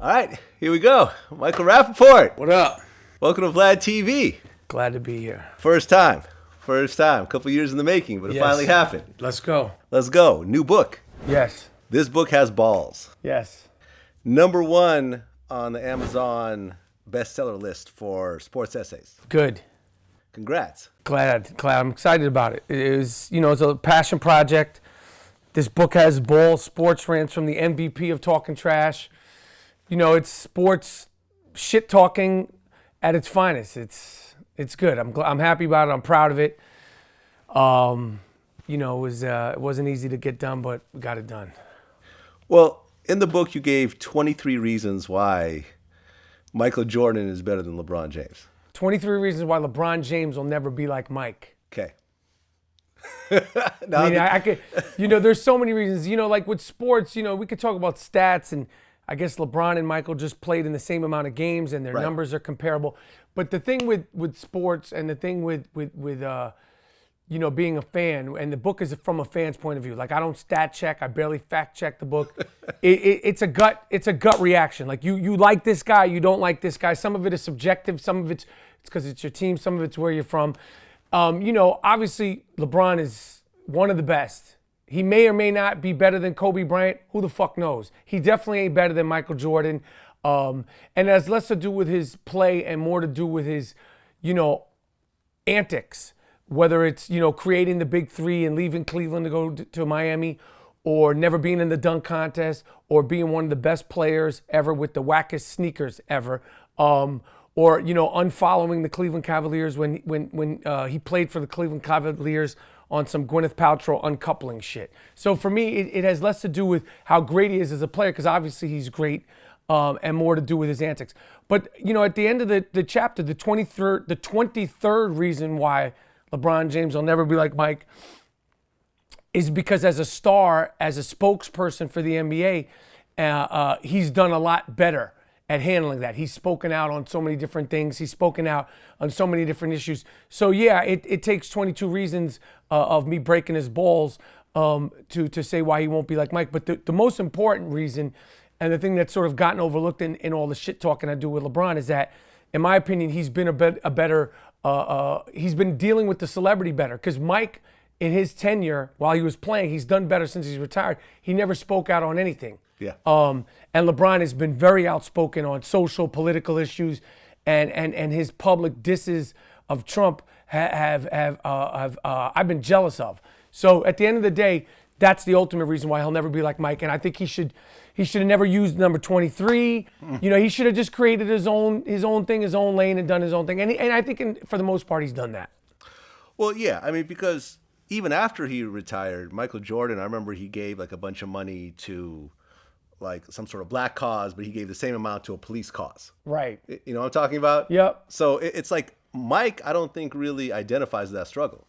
All right, here we go. Michael Rapaport. What up? Welcome to Vlad TV. Glad to be here. First time. A couple years in the making, but it finally happened. Let's go. Let's go. New book. Yes. This book has balls. Yes. #1 on the Amazon bestseller list for sports essays. Good. Congrats. Glad. I'm excited about it. It's a passion project. This book has balls, sports rants from the MVP of talking trash. It's sports shit talking at its finest. It's good. I'm happy about it. I'm proud of it. It wasn't easy to get done, but we got it done. Well, in the book, you gave 23 reasons why Michael Jordan is better than LeBron James. 23 reasons why LeBron James will never be like Mike. Okay. I could, there's so many reasons. Like with sports, we could talk about stats, and I guess LeBron and Michael just played in the same amount of games, and their numbers are comparable. But the thing with sports, and the thing with being a fan, and the book is from a fan's point of view. Like, I don't stat check, I barely fact check the book. It's a gut reaction. Like you like this guy, you don't like this guy. Some of it is subjective, some of it's because it's your team, some of it's where you're from. Obviously LeBron is one of the best. He may or may not be better than Kobe Bryant. Who the fuck knows? He definitely ain't better than Michael Jordan. And it has less to do with his play and more to do with his, antics. Whether it's, creating the big three and leaving Cleveland to go to Miami, or never being in the dunk contest, or being one of the best players ever with the wackest sneakers ever, or, unfollowing the Cleveland Cavaliers when he played for the Cleveland Cavaliers on some Gwyneth Paltrow uncoupling shit. So for me, it has less to do with how great he is as a player, because obviously he's great, and more to do with his antics. But, at the end of the chapter, the 23rd reason why LeBron James will never be like Mike is because as a star, as a spokesperson for the NBA, he's done a lot better at handling that. He's spoken out on so many different things. He's spoken out on so many different issues. So yeah, it takes 22 reasons of me breaking his balls to say why he won't be like Mike. But the most important reason, and the thing that's sort of gotten overlooked in all the shit talking I do with LeBron, is that, in my opinion, he's been he's been dealing with the celebrity better. Because Mike, in his tenure, while he was playing, he's done better since he's retired. He never spoke out on anything. Yeah. And LeBron has been very outspoken on social, political issues, and his public disses of Trump have I've been jealous of. So at the end of the day, that's the ultimate reason why he'll never be like Mike. And I think he should have never used number 23. He should have just created his own thing, his own lane, and done his own thing. And I think for the most part, he's done that. Well, yeah. I mean, because even after he retired, Michael Jordan, I remember he gave like a bunch of money to like some sort of black cause, but he gave the same amount to a police cause. Right. You know what I'm talking about? Yep. So it's like Mike, I don't think really identifies that struggle.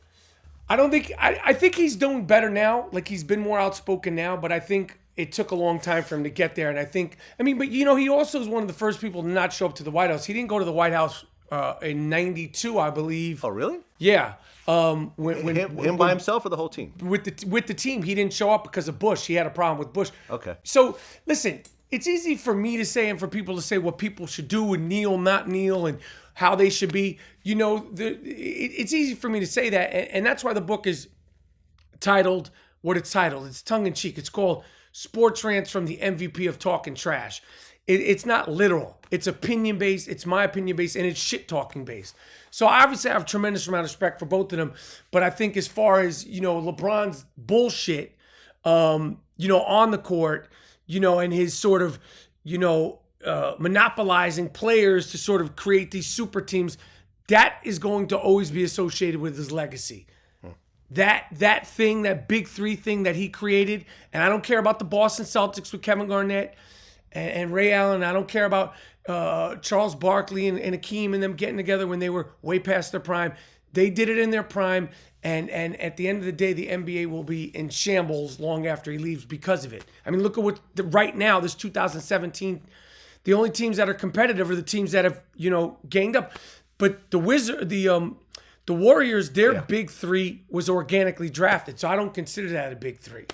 I think he's doing better now. Like, he's been more outspoken now, but I think it took a long time for him to get there. And but he also is one of the first people to not show up to the White House. He didn't go to the White House in '92, I believe. Oh, really? Yeah. Him by himself or the whole team? With the team, he didn't show up because of Bush. He had a problem with Bush. Okay. So listen, it's easy for me to say and for people to say what people should do and kneel, not kneel, and how they should be. It's easy for me to say that, and that's why the book is titled what it's titled. It's tongue in cheek. It's called Sports Rants from the MVP of Talking Trash. It's not literal. It's opinion based. It's my opinion based, and it's shit talking based. So obviously I have a tremendous amount of respect for both of them. But I think as far as, LeBron's bullshit, on the court, and his sort of, monopolizing players to sort of create these super teams, that is going to always be associated with his legacy. That thing, that big three thing that he created, and I don't care about the Boston Celtics with Kevin Garnett and Ray Allen. I don't care about Charles Barkley and Hakeem and them getting together when they were way past their prime. They did it in their prime, and at the end of the day, the NBA will be in shambles long after he leaves because of it. I mean, look at right now, this 2017, the only teams that are competitive are the teams that have, gained up. But the Warriors, their big three was organically drafted, so I don't consider that a big three.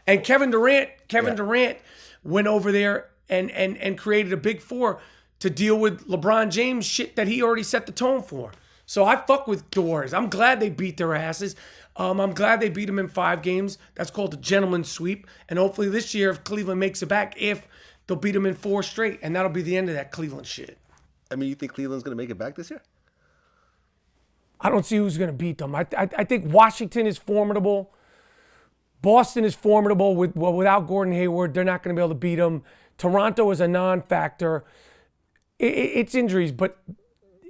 And Kevin Durant went over there and created a big four to deal with LeBron James shit that he already set the tone for. So I fuck with the Warriors. I'm glad they beat their asses. I'm glad they beat them in 5 games. That's called a gentleman's sweep. And hopefully this year, if Cleveland makes it back, if they'll beat them in 4 straight, and that'll be the end of that Cleveland shit. I mean, you think Cleveland's going to make it back this year? I don't see who's going to beat them. I think Washington is formidable. Boston is formidable. Without Gordon Hayward, they're not going to be able to beat them. Toronto is a non-factor. It's injuries, but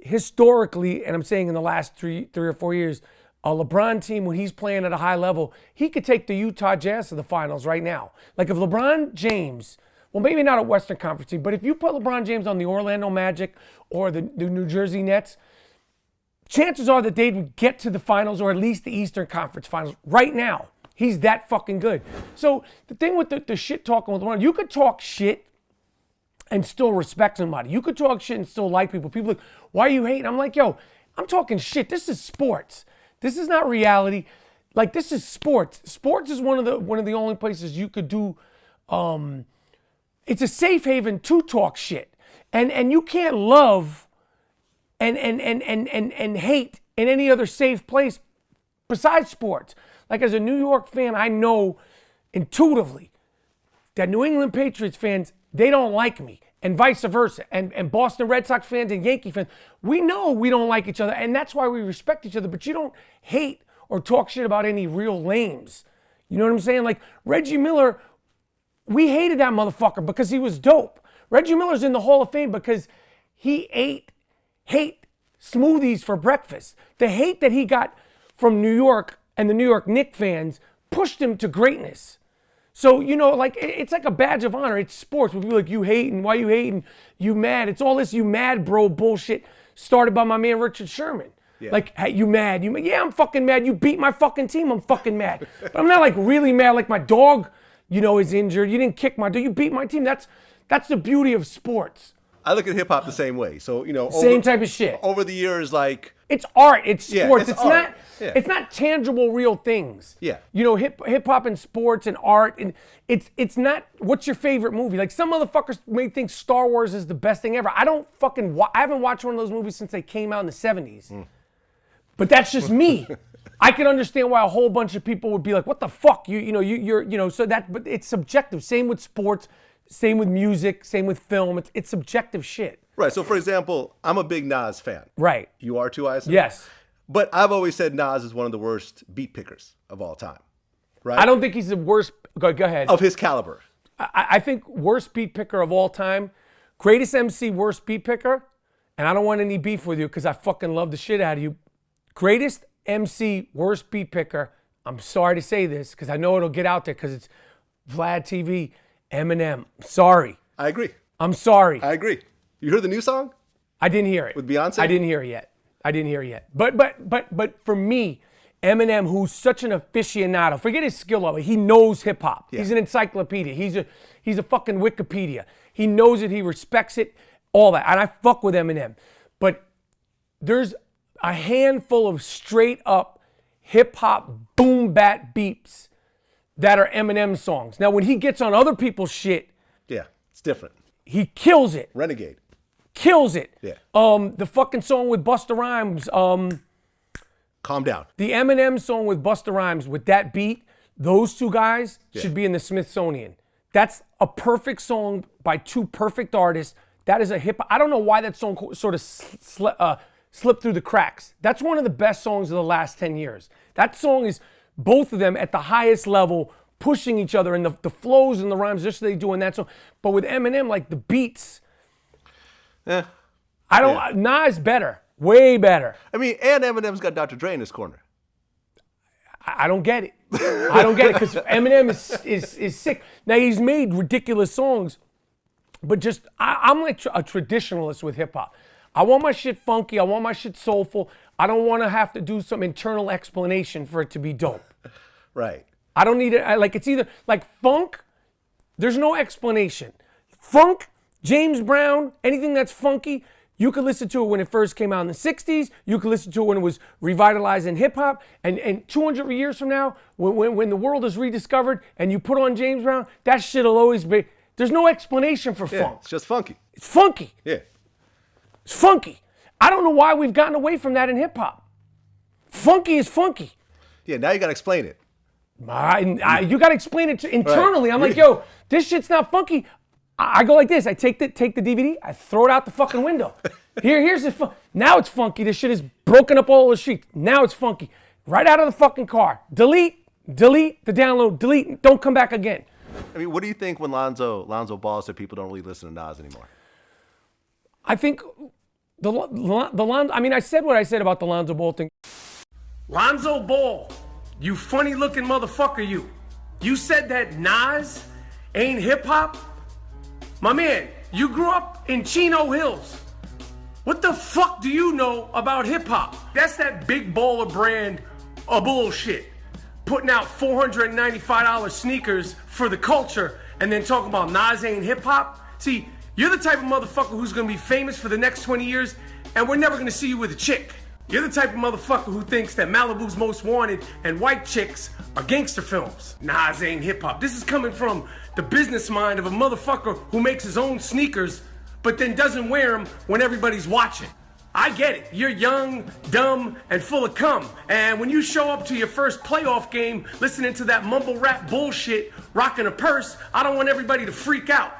historically, and I'm saying in the last three or 4 years, a LeBron team, when he's playing at a high level, he could take the Utah Jazz to the finals right now. Like if LeBron James, well, maybe not a Western Conference team, but if you put LeBron James on the Orlando Magic or the New Jersey Nets, chances are that they would get to the finals or at least the Eastern Conference finals right now. He's that fucking good. So the thing with the shit talking with LeBron, you could talk shit and still respect somebody. You could talk shit and still like people. People are like, why are you hating? I'm like, yo, I'm talking shit. This is sports. This is not reality. Like, this is sports. Sports is one of the only places you could do. It's a safe haven to talk shit, and you can't love and hate in any other safe place besides sports. Like as a New York fan, I know intuitively that New England Patriots fans, they don't like me, and vice versa. And Boston Red Sox fans and Yankee fans, we know we don't like each other, and that's why we respect each other, but you don't hate or talk shit about any real lames. You know what I'm saying? Like Reggie Miller, we hated that motherfucker because he was dope. Reggie Miller's in the Hall of Fame because he ate smoothies for breakfast. The hate that he got from New York and the New York Knicks fans pushed him to greatness. So, you know, like, it's like a badge of honor. It's sports. When people are like, you hating, why you hating, you mad. It's all this you mad bro bullshit started by my man Richard Sherman. Yeah. Like, hey, you mad? Yeah, I'm fucking mad. You beat my fucking team. I'm fucking mad. But I'm not like really mad like my dog, you know, is injured. You didn't kick my dog. You beat my team. That's the beauty of sports. I look at hip hop the same way. So, you know, same type of shit. Over the years, like, it's art. It's sports. Yeah, it's art. Not. Yeah. It's not tangible, real things. Yeah. You know, hip hop and sports and art, and it's not. What's your favorite movie? Like some motherfuckers may think Star Wars is the best thing ever. I don't fucking. I haven't watched one of those movies since they came out in the '70s. But that's just me. I can understand why a whole bunch of people would be like, "What the fuck?" You're. So that. But it's subjective. Same with sports. Same with music. Same with film. It's subjective shit. Right. So, for example, I'm a big Nas fan. Right. You are too, I assume? Yes. But I've always said Nas is one of the worst beat pickers of all time. Right? I don't think he's the worst. Go ahead. Of his caliber. I think worst beat picker of all time. Greatest MC, worst beat picker. And I don't want any beef with you because I fucking love the shit out of you. Greatest MC, worst beat picker. I'm sorry to say this because I know it'll get out there because it's Vlad TV, Eminem. Sorry. I agree. I'm sorry. I agree. You heard the new song? I didn't hear it. With Beyonce? I didn't hear it yet. But for me, Eminem, who's such an aficionado, forget his skill level. He knows hip hop. Yeah. He's an encyclopedia. He's a fucking Wikipedia. He knows it. He respects it. All that. And I fuck with Eminem. But there's a handful of straight up hip hop boom bat beeps that are Eminem songs. Now, when he gets on other people's shit, yeah, it's different. He kills it. Renegade. Kills it. Yeah. The fucking song with Busta Rhymes. Calm down. The Eminem song with Busta Rhymes with that beat, those two guys should be in the Smithsonian. That's a perfect song by two perfect artists. That is a hip. I don't know why that song sort of slipped through the cracks. That's one of the best songs of the last 10 years. That song is both of them at the highest level, pushing each other, and the flows and the rhymes, just they do in that song. But with Eminem, like the beats, Nas better, way better. I mean, and Eminem's got Dr. Dre in his corner. I don't get it. I don't get it because Eminem is sick. Now he's made ridiculous songs, but just I'm like a traditionalist with hip hop. I want my shit funky. I want my shit soulful. I don't want to have to do some internal explanation for it to be dope. Right. I don't need it. Like it's either like funk. There's no explanation. Funk, James Brown, anything that's funky. You could listen to it when it first came out in the 60s. You could listen to it when it was revitalized in hip-hop. And 200 years from now, when the world is rediscovered and you put on James Brown, that shit will always be, There's no explanation for Yeah, funk. it's just funky. It's funky. Yeah. It's funky. I don't know why we've gotten away from that in hip hop. Funky is funky. Yeah, now you got to explain it. You got to explain it internally. Right. I'm like, yo, this shit's not funky. I go like this. I take the DVD. I throw it out the fucking window. Here's the now it's funky. This shit is broken up all the sheets. Now it's funky. Right out of the fucking car. Delete the download. Delete. Don't come back again. I mean, what do you think when Lonzo Ball said people don't really listen to Nas anymore? I think the Lonzo. I mean, I said what I said about the Lonzo Ball thing. Lonzo Ball, you funny looking motherfucker, you. You said that Nas ain't hip hop? My man, you grew up in Chino Hills. What the fuck do you know about hip hop? That's that big baller brand of bullshit. Putting out $495 sneakers for the culture and then talking about Nas ain't hip hop. See, you're the type of motherfucker who's gonna be famous for the next 20 years and we're never gonna see you with a chick. You're the type of motherfucker who thinks that Malibu's Most Wanted and white chicks are gangster films. Nas ain't hip hop. This is coming from the business mind of a motherfucker who makes his own sneakers but then doesn't wear them when everybody's watching. I get it. You're young, dumb, and full of cum. And when you show up to your first playoff game listening to that mumble rap bullshit, rocking a purse, I don't want everybody to freak out.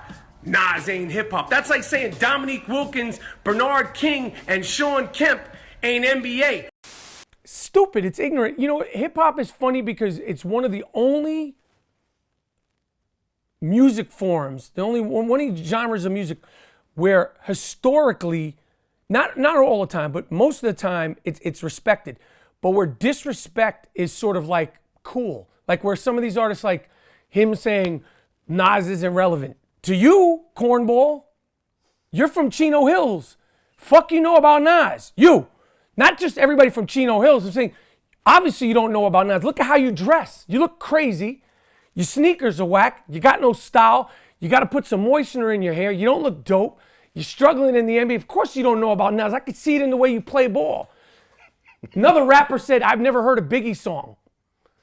Nas ain't hip hop. That's like saying Dominique Wilkins, Bernard King, and Sean Kemp ain't NBA. Stupid. It's ignorant. You know, hip hop is funny because it's one of the only music forms, one of the genres of music where historically, not all the time, but most of the time it's respected. But where disrespect is sort of like cool. Like where some of these artists, like him saying Nas is irrelevant. To you, cornball, you're from Chino Hills. Fuck you know about Nas. You. Not just everybody from Chino Hills. I'm saying, obviously you don't know about Nas. Look at how you dress. You look crazy. Your sneakers are whack. You got no style. You got to put some moisture in your hair. You don't look dope. You're struggling in the NBA. Of course you don't know about Nas. I could see it in the way you play ball. Another rapper said, I've never heard a Biggie song.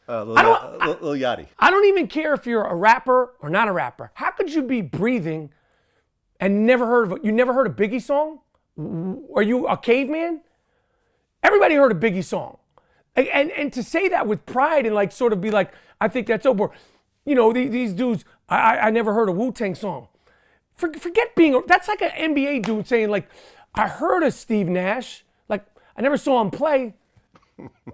Lil Yachty. I don't even care if you're a rapper or not a rapper. How could you be breathing and you never heard a Biggie song? Are you a caveman? Everybody heard a Biggie song. And to say that with pride and like sort of be like, I think that's over. You know, these dudes, I never heard a Wu-Tang song. Forget being, that's like an NBA dude saying like, I heard of Steve Nash. Like, I never saw him play.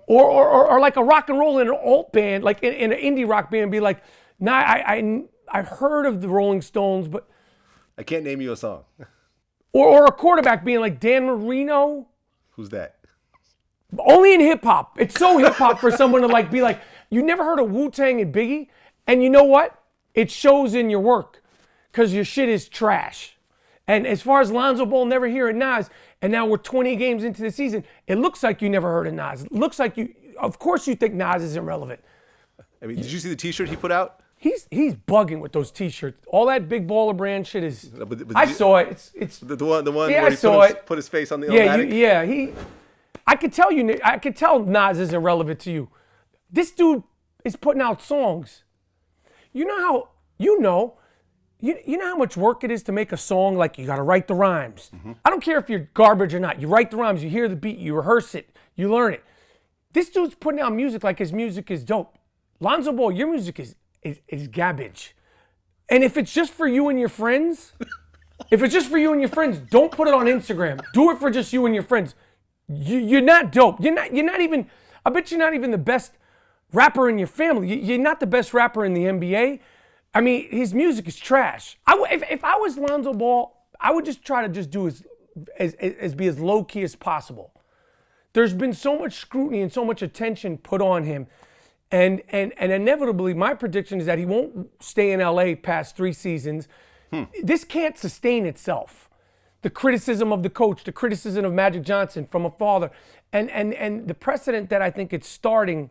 or like a rock and roll in an alt band, like in an indie rock band, be like, nah, I heard of the Rolling Stones, but I can't name you a song. or a quarterback being like Dan Marino. Who's that? Only in hip hop. It's so hip hop for someone to like be like, you never heard of Wu-Tang and Biggie? And you know what? It shows in your work because your shit is trash. And as far as Lonzo Ball never hearing Nas, and now we're 20 games into the season, it looks like you never heard of Nas. It looks like of course you think Nas is irrelevant. I mean, did you see the t-shirt he put out? He's bugging with those t-shirts. All that big baller brand shit is, I saw it. It's the one yeah, where he put his face on the automatic? I could tell Nas isn't relevant to you. This dude is putting out songs. You know how much work it is to make a song? Like, you got to write the rhymes. Mm-hmm. I don't care if you're garbage or not. You write the rhymes, you hear the beat, you rehearse it, you learn it. This dude's putting out music like his music is dope. Lonzo Ball, your music is garbage. And if it's just for you and your friends, don't put it on Instagram. Do it for just you and your friends. You're not dope. You're not even, I bet you're not even the best rapper in your family. You're not the best rapper in the NBA. I mean, his music is trash. If I was Lonzo Ball, I would just try to just do be as low key as possible. There's been so much scrutiny and so much attention put on him, and inevitably, my prediction is that he won't stay in LA past 3 seasons. This can't sustain itself. The criticism of the coach, the criticism of Magic Johnson from a father, and the precedent that I think it's starting.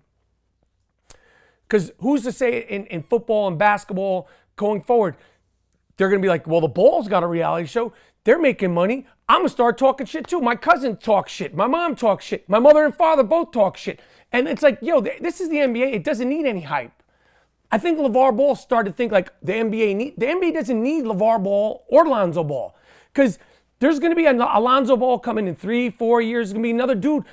Because who's to say in football and basketball going forward, they're going to be like, well, the Ball's got a reality show. They're making money. I'm going to start talking shit too. My cousin talks shit. My mom talks shit. My mother and father both talk shit. And it's like, yo, this is the NBA. It doesn't need any hype. I think LeVar Ball started to think like the NBA doesn't need LeVar Ball or Lonzo Ball. Because there's going to be a Lonzo Ball coming in 3-4 years. There's going to be another dude.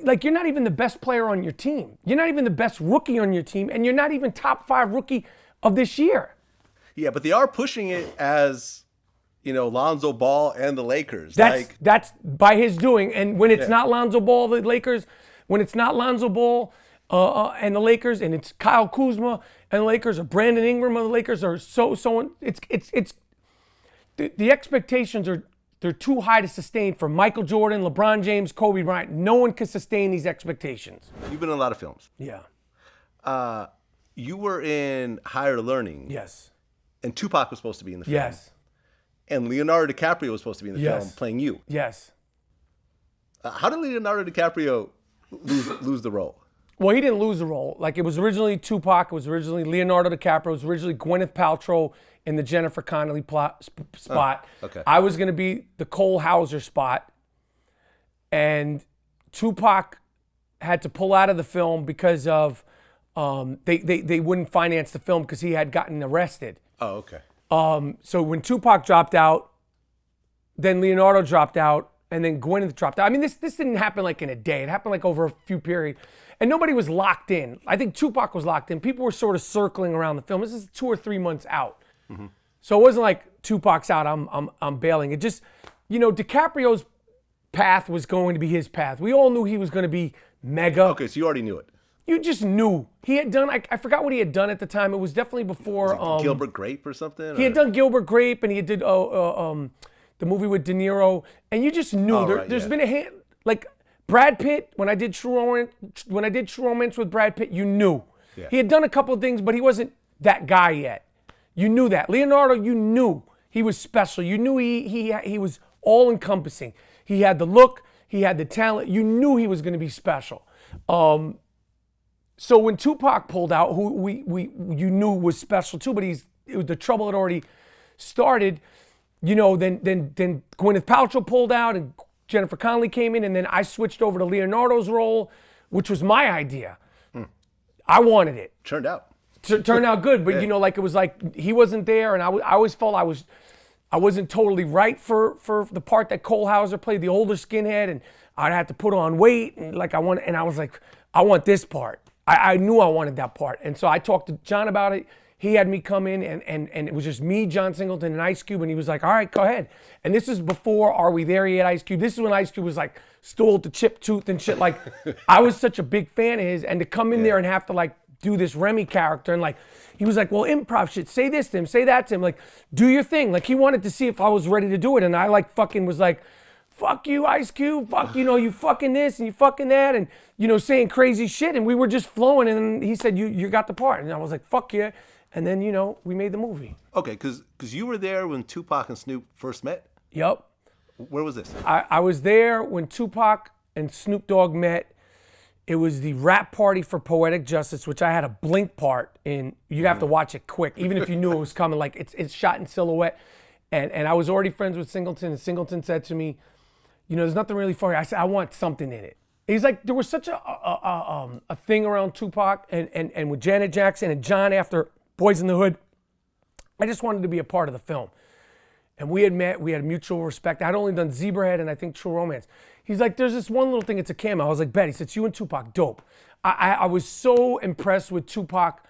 Like, you're not even the best player on your team. You're not even the best rookie on your team. And you're not even top 5 rookie of this year. Yeah, but they are pushing it as, Lonzo Ball and the Lakers. That's by his doing. And when it's not Lonzo Ball, the Lakers, when it's not Lonzo Ball and the Lakers, and it's Kyle Kuzma and the Lakers, or Brandon Ingram of the Lakers, or so on, it's the expectations they're too high to sustain for Michael Jordan, LeBron James, Kobe Bryant. No one can sustain these expectations. You've been in a lot of films. Yeah. You were in Higher Learning. Yes. And Tupac was supposed to be in the film. Yes. And Leonardo DiCaprio was supposed to be in the film playing you. Yes. How did Leonardo DiCaprio lose the role? Well, he didn't lose the role. Like, it was originally Tupac, it was originally Leonardo DiCaprio, it was originally Gwyneth Paltrow in the Jennifer Connelly spot. Okay. I was going to be the Cole Hauser spot. And Tupac had to pull out of the film because of they wouldn't finance the film because he had gotten arrested. Oh, okay. So when Tupac dropped out, then Leonardo dropped out, and then Gwyneth dropped out. I mean, this didn't happen like in a day. It happened like over a few periods. And nobody was locked in. I think Tupac was locked in. People were sort of circling around the film. This is 2 or 3 months out. Mm-hmm. So it wasn't like Tupac's out, I'm bailing. It just, DiCaprio's path was going to be his path. We all knew he was going to be mega. Okay, so you already knew it. You just knew. He had done, I forgot what he had done at the time. It was definitely before. Gilbert Grape or something? He had done Gilbert Grape, and he did the movie with De Niro. And you just knew. There's been a hand, like Brad Pitt, when I did True Romance with Brad Pitt, you knew. Yeah. He had done a couple of things, but he wasn't that guy yet. You knew that. Leonardo, you knew he was special. You knew he was all-encompassing. He had the look. He had the talent. You knew he was going to be special. So when Tupac pulled out, who you knew was special too, but the trouble had already started. Then Gwyneth Paltrow pulled out and Jennifer Connelly came in, and then I switched over to Leonardo's role, which was my idea. I wanted it. Turned out. Turned out good, but it was like he wasn't there, and I always felt I wasn't totally right for the part that Cole Hauser played, the older skinhead, and I'd have to put on weight, and I was like, I want this part. I knew I wanted that part, and so I talked to John about it. He had me come in, and it was just me, John Singleton, and Ice Cube, and he was like, all right, go ahead. And this is before Are We There Yet, Ice Cube. This is when Ice Cube was like, still with the chipped tooth and shit. Like, I was such a big fan of his, and to come in there and have to like do this Remy character, and like, he was like, well, improv shit, say this to him, say that to him, like, do your thing. Like, he wanted to see if I was ready to do it, and I like fucking was like, fuck you, Ice Cube, fuck, you fucking this and you fucking that, and, saying crazy shit, and we were just flowing, and he said, you got the part, and I was like, fuck yeah, and then, we made the movie. Okay, because you were there when Tupac and Snoop first met? Yep. Where was this? I was there when Tupac and Snoop Dogg met. It was the rap party for Poetic Justice, which I had a blink part in. You'd have to watch it quick, even if you knew it was coming. Like, it's shot in silhouette. And I was already friends with Singleton, and Singleton said to me, there's nothing really funny. I said, I want something in it. He's like, there was such a thing around Tupac and with Janet Jackson and John after Boys in the Hood. I just wanted to be a part of the film. And we had met, we had mutual respect. I'd only done Zebrahead and I think True Romance. He's like, there's this one little thing, it's a cameo. I was like, bet. He said, it's you and Tupac, dope. I was so impressed with Tupac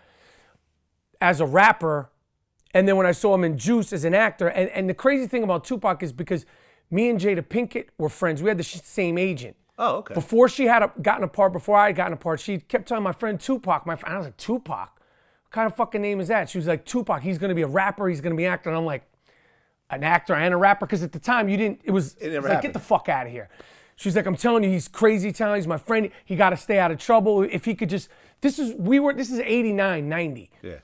as a rapper. And then when I saw him in Juice as an actor, and the crazy thing about Tupac is because me and Jada Pinkett were friends. We had the same agent. Oh, okay. Before she had gotten apart, before I had gotten apart, she kept telling my friend Tupac. I was like, Tupac? What kind of fucking name is that? She was like, Tupac, he's going to be a rapper, he's going to be an actor. And I'm like, an actor and a rapper? Because at the time, it was like, get the fuck out of here. She's like, I'm telling you, he's crazy talented. He's my friend. He got to stay out of trouble. If he could just, this is 89, 90. Yeah.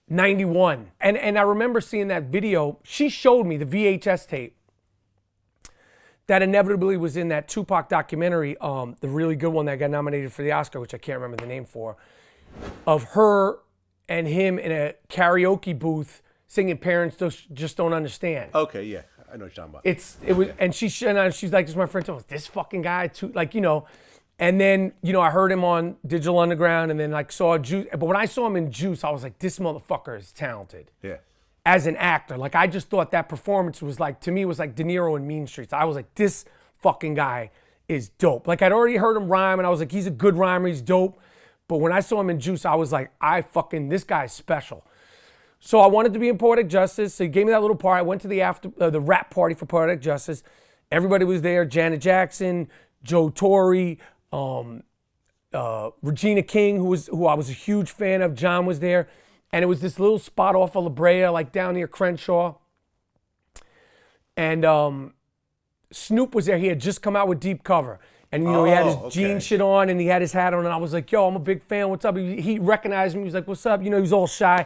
91. And I remember seeing that video. She showed me the VHS tape that inevitably was in that Tupac documentary, the really good one that got nominated for the Oscar, which I can't remember the name for, of her and him in a karaoke booth singing Parents Just Don't Understand. Okay, yeah. I know what you're talking about. It was, and she's like, this is my friend, this fucking guy too, like, And then, you know, I heard him on Digital Underground and then like saw Juice. But when I saw him in Juice, I was like, this motherfucker is talented. Yeah. As an actor. Like, I just thought that performance was like, to me, was like DeNiro in Mean Streets. I was like, this fucking guy is dope. Like, I'd already heard him rhyme and I was like, he's a good rhymer, he's dope. But when I saw him in Juice, I was like, this guy's special. So I wanted to be in Poetic Justice. So he gave me that little part. I went to the rap party for Poetic Justice. Everybody was there. Janet Jackson, Joe Torre, Regina King, who I was a huge fan of. John was there. And it was this little spot off of La Brea, like down near Crenshaw. And Snoop was there. He had just come out with Deep Cover. And, you know, he had his jean shit on and he had his hat on. And I was like, yo, I'm a big fan. What's up? He recognized me. He was like, what's up? You know, he was all shy.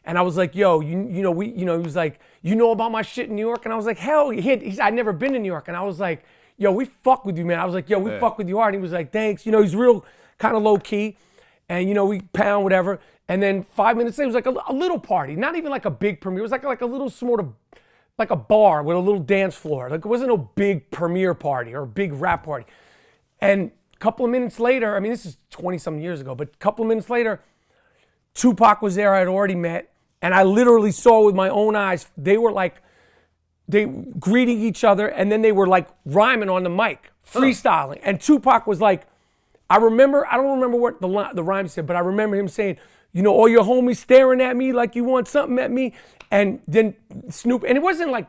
And I was like, yo, he was like, you know about my shit in New York? And I was like, hell, I'd never been to New York. And I was like, yo, we fuck with you, man. I was like, yo, we fuck with you hard. And he was like, thanks. You know, he's real kind of low key. And, you know, we pound, whatever. And then 5 minutes later, it was like a little party. Not even like a big premiere. It was like a little sort of, like a bar with a little dance floor. Like, it wasn't a big premiere party or a big rap party. And a couple of minutes later, I mean, this is 20-something years ago, but a couple of minutes later, Tupac was there. I had already met. And I literally saw with my own eyes, they greeting each other, and then they were like rhyming on the mic, freestyling. And Tupac was like, I don't remember what the rhyme said, but I remember him saying, you know, all your homies staring at me like you want something at me. And then Snoop, and it wasn't like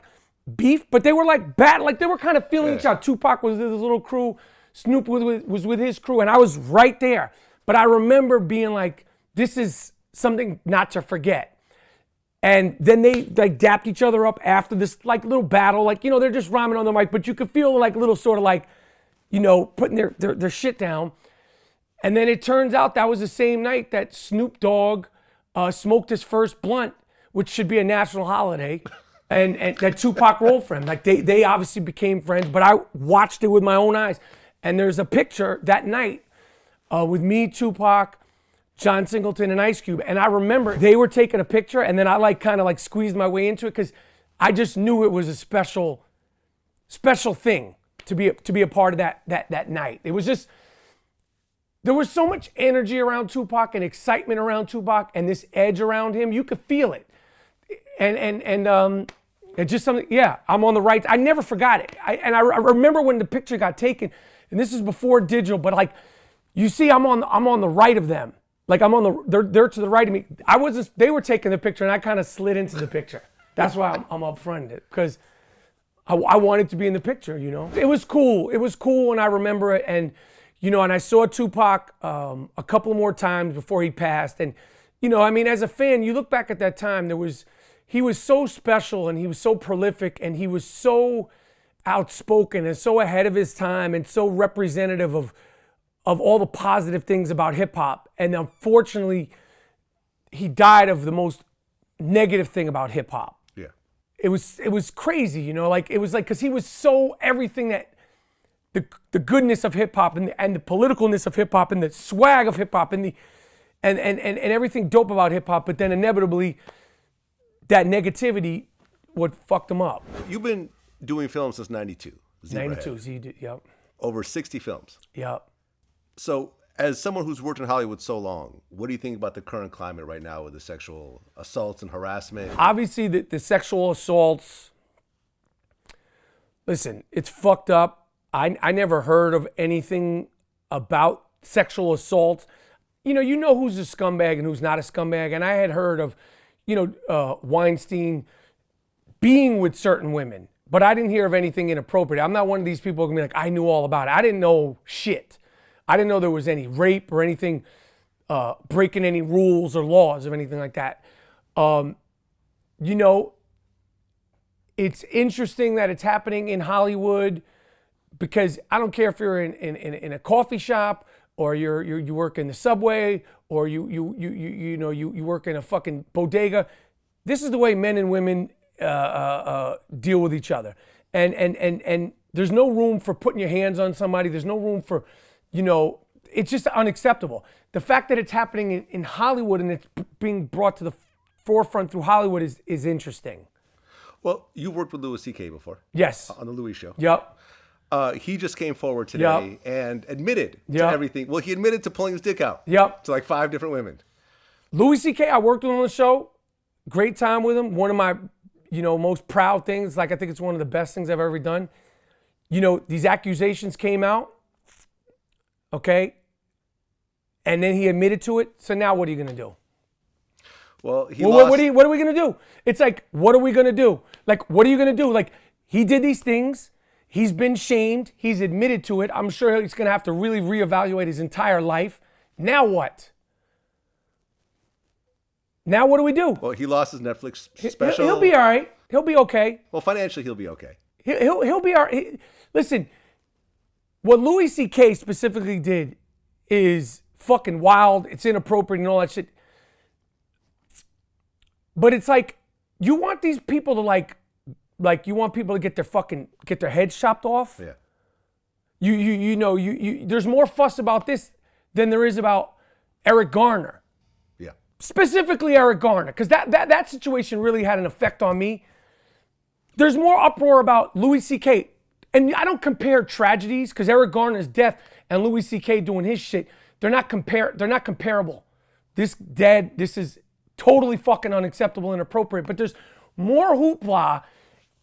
beef, but they were like bad, like they were kind of feeling each other. Tupac was with his little crew, Snoop was with his crew, and I was right there. But I remember being like, this is something not to forget. And then they like dapped each other up after this like little battle. Like, you know, they're just rhyming on the mic, but you could feel like little sort of like, you know, putting their shit down. And then it turns out that was the same night that Snoop Dogg smoked his first blunt, which should be a national holiday, and that Tupac rolled for him. Like, they obviously became friends, but I watched it with my own eyes. And there's a picture that night with me, Tupac, John Singleton, and Ice Cube. And I remember they were taking a picture, and then I like kind of like squeezed my way into it because I just knew it was a special thing to be a part of that night. It was just, there was so much energy around Tupac and excitement around Tupac and this edge around him. You could feel it. And just something, yeah, I'm on the right. I never forgot it. I remember when the picture got taken, and this is before digital, but like, you see, I'm on the right of them. Like, they're to the right of me. They were taking the picture and I kind of slid into the picture. That's why I'm up front, because I wanted to be in the picture, you know? It was cool. It was cool when I remember it. And, you know, and I saw Tupac a couple more times before he passed. And, you know, I mean, as a fan, you look back at that time, he was so special and he was so prolific and he was so outspoken and so ahead of his time and so representative of all the positive things about hip hop. And unfortunately, he died of the most negative thing about hip hop. Yeah. It was crazy, you know, like, it was like, cause he was so everything that the goodness of hip hop and the politicalness of hip hop and the swag of hip hop and everything dope about hip hop. But then inevitably that negativity what fucked him up. You've been doing films since 92. 92, yep. Over 60 films. Yep. So, as someone who's worked in Hollywood so long, what do you think about the current climate right now with the sexual assaults and harassment? Obviously, the sexual assaults, listen, it's fucked up. I never heard of anything about sexual assault. You know who's a scumbag and who's not a scumbag. And I had heard of, Weinstein being with certain women, but I didn't hear of anything inappropriate. I'm not one of these people who can be like, I knew all about it. I didn't know shit. I didn't know there was any rape or anything, breaking any rules or laws or anything like that. It's interesting that it's happening in Hollywood because I don't care if you're in a coffee shop or you work in the subway or you work in a fucking bodega. This is the way men and women deal with each other. And there's no room for putting your hands on somebody. There's no room for, it's just unacceptable. The fact that it's happening in Hollywood and it's being brought to the forefront through Hollywood is interesting. Well, you worked with Louis C.K. before. Yes. On the Louis Show. Yep. He just came forward today and admitted to everything. Well, he admitted to pulling his dick out. Yep. To like 5 different women. Louis C.K., I worked with him on the show. Great time with him. One of my, most proud things. Like, I think it's one of the best things I've ever done. These accusations came out. Okay. And then he admitted to it. So now what are you going to do? Well, what are we going to do? It's like, what are we going to do? Like, what are you going to do? Like, he did these things. He's been shamed. He's admitted to it. I'm sure he's going to have to really reevaluate his entire life. Now what? Now what do we do? Well, he lost his Netflix special. He'll be all right. He'll be okay. Well, financially, he'll be okay. He'll be all right. Listen, what Louis C.K. specifically did is fucking wild. It's inappropriate and all that shit. But it's like, you want these people to like you want people to get their heads chopped off. Yeah. There's more fuss about this than there is about Eric Garner. Yeah. Specifically Eric Garner, because that situation really had an effect on me. There's more uproar about Louis C.K. And I don't compare tragedies, because Eric Garner's death and Louis C.K. doing his shit, they're not comparable. This is totally fucking unacceptable and inappropriate. But there's more hoopla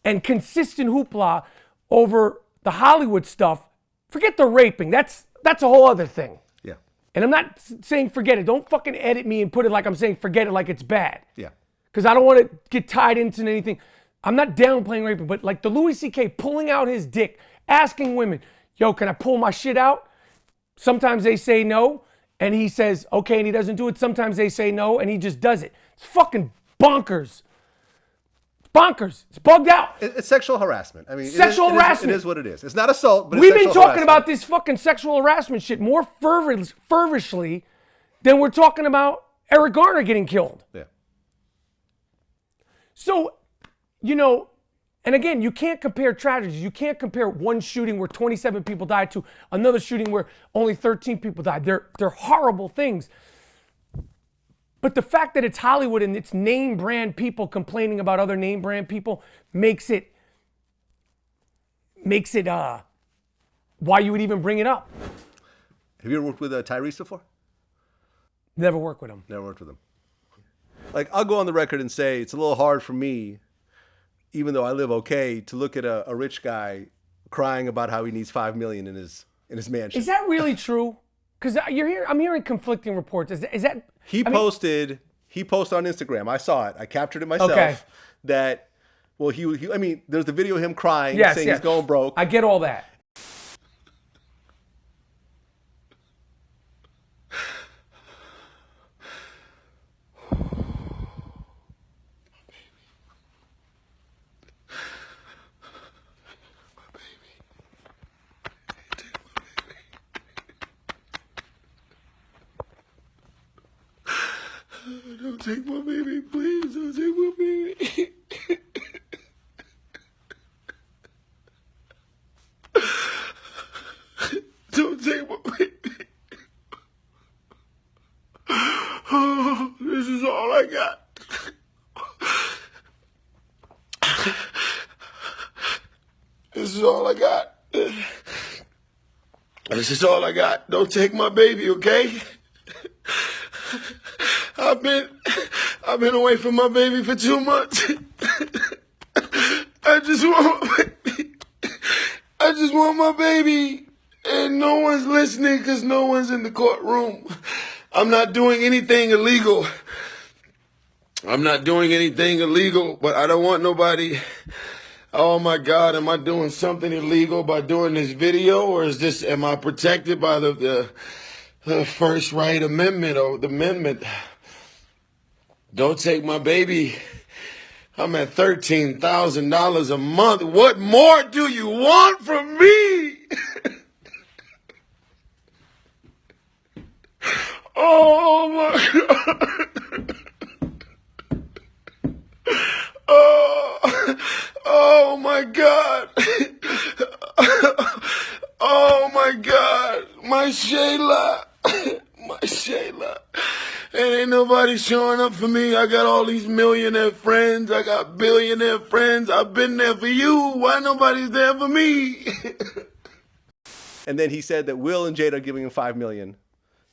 and consistent hoopla over the Hollywood stuff. Forget the raping. That's a whole other thing. Yeah. And I'm not saying forget it. Don't fucking edit me and put it like I'm saying forget it like it's bad. Yeah. Because I don't want to get tied into anything. I'm not downplaying raping, but like the Louis C.K. pulling out his dick, asking women, yo, can I pull my shit out? Sometimes they say no, and he says, okay, and he doesn't do it. Sometimes they say no, and he just does it. It's fucking bonkers. It's bonkers. It's bugged out. It's sexual harassment. I mean, sexual harassment. It is what it is. It's not assault, but we've it's been sexual talking harassment. about this fucking sexual harassment shit more fervishly than we're talking about Eric Garner getting killed. Yeah. So, and again, you can't compare tragedies. You can't compare one shooting where 27 people died to another shooting where only 13 people died. They're horrible things. But the fact that it's Hollywood and it's name brand people complaining about other name brand people makes it why you would even bring it up. Have you ever worked with Tyrese before? Never worked with him. Never worked with him. Like, I'll go on the record and say it's a little hard for me, even though I live okay, to look at a rich guy crying about how he needs $5 million in his mansion. Is that really true? Because I'm hearing conflicting reports. Is that? He posted on Instagram. I saw it. I captured it myself. Okay. That, well, there's the video of him crying, yes, saying he's going broke. I get all that. Don't take my baby, please. Don't take my baby. Don't take my baby. Oh, this is all I got. This is all I got. This is all I got. Don't take my baby, okay? I've been away from my baby for 2 months. I just want my baby. And no one's listening because no one's in the courtroom. I'm not doing anything illegal. But I don't want nobody. Oh my God, am I doing something illegal by doing this video? Or am I protected by the First Right Amendment or the amendment? Don't take my baby. I'm at $13,000 a month. What more do you want from me? Oh my God. Oh my God. Oh my God. My Shayla. My Shayla. And ain't nobody showing up for me. I got all these millionaire friends. I got billionaire friends. I've been there for you. Why nobody's there for me? And then he said that Will and Jada are giving him $5 million.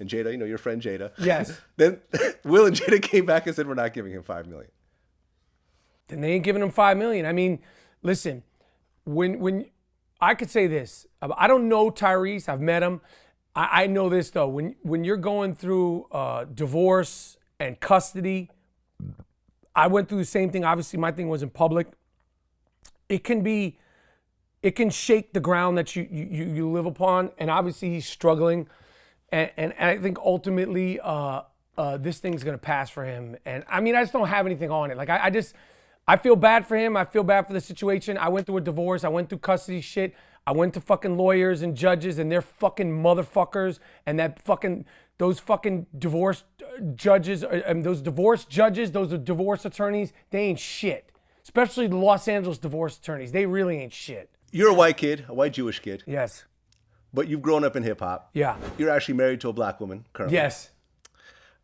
And Jada, you know, your friend Jada. Yes. Then Will and Jada came back and said, we're not giving him $5 million. Then they ain't giving him $5 million. I mean, listen, when I could say this, I don't know Tyrese. I've met him. I know this though. When you're going through divorce and custody, I went through the same thing. Obviously, my thing was in public. It can shake the ground that you live upon, and obviously he's struggling. And I think ultimately this thing's gonna pass for him. And I mean, I just don't have anything on it. Like I feel bad for him. I feel bad for the situation. I went through a divorce. I went through custody shit. I went to fucking lawyers and judges, and they're fucking motherfuckers. And those fucking divorce judges, those divorce judges, those divorce attorneys, they ain't shit. Especially the Los Angeles divorce attorneys. They really ain't shit. You're a white kid, a white Jewish kid. Yes. But you've grown up in hip hop. Yeah. You're actually married to a black woman currently. Yes.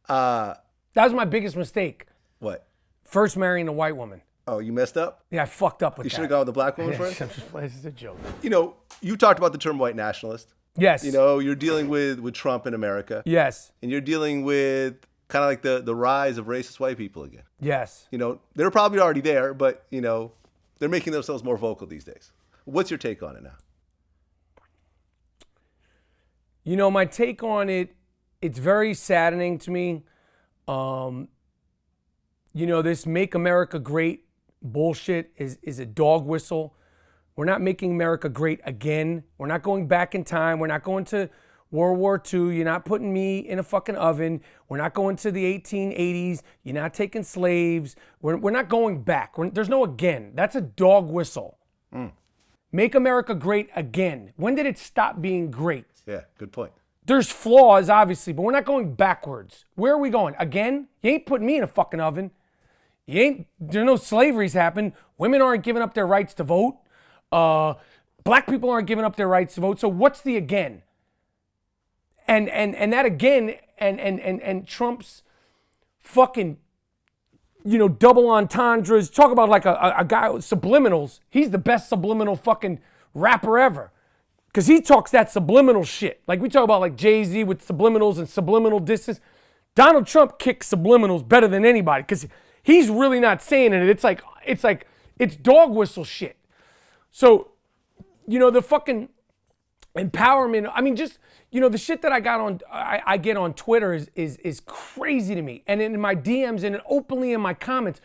That was my biggest mistake. What? First marrying a white woman. Oh, you messed up? Yeah, I fucked up with You that. should have gone with the black woman first? This is a joke. You know, you talked about the term white nationalist. Yes. You know, you're dealing with Trump in America. Yes. And you're dealing with kind of like the rise of racist white people again. Yes. You know, they're probably already there, but, you know, they're making themselves more vocal these days. What's your take on it now? You know, my take on it, it's very saddening to me. You know, this Make America Great bullshit is a dog whistle. We're not making America great again. We're not going back in time. We're not going to World War II. You're not putting me in a fucking oven. We're not going to the 1880s. You're not taking slaves. We're not going back. There's no again. That's a dog whistle. Make America great again. When did it stop being great? Yeah, good point. There's flaws, obviously, but we're not going backwards. Where are we going? Again? You ain't putting me in a fucking oven. There's no slavery's happened. Women aren't giving up their rights to vote. Black people aren't giving up their rights to vote. So what's the again? And that again, and Trump's fucking, you know, double entendres. Talk about like a guy with subliminals. He's the best subliminal fucking rapper ever. Because he talks that subliminal shit. Like we talk about like Jay-Z with subliminals and subliminal distance. Donald Trump kicks subliminals better than anybody because he's really not saying it. It's dog whistle shit. So, you know, the fucking empowerment, I mean, just, you know, the shit that I get on Twitter is crazy to me. And in my DMs and openly in my comments,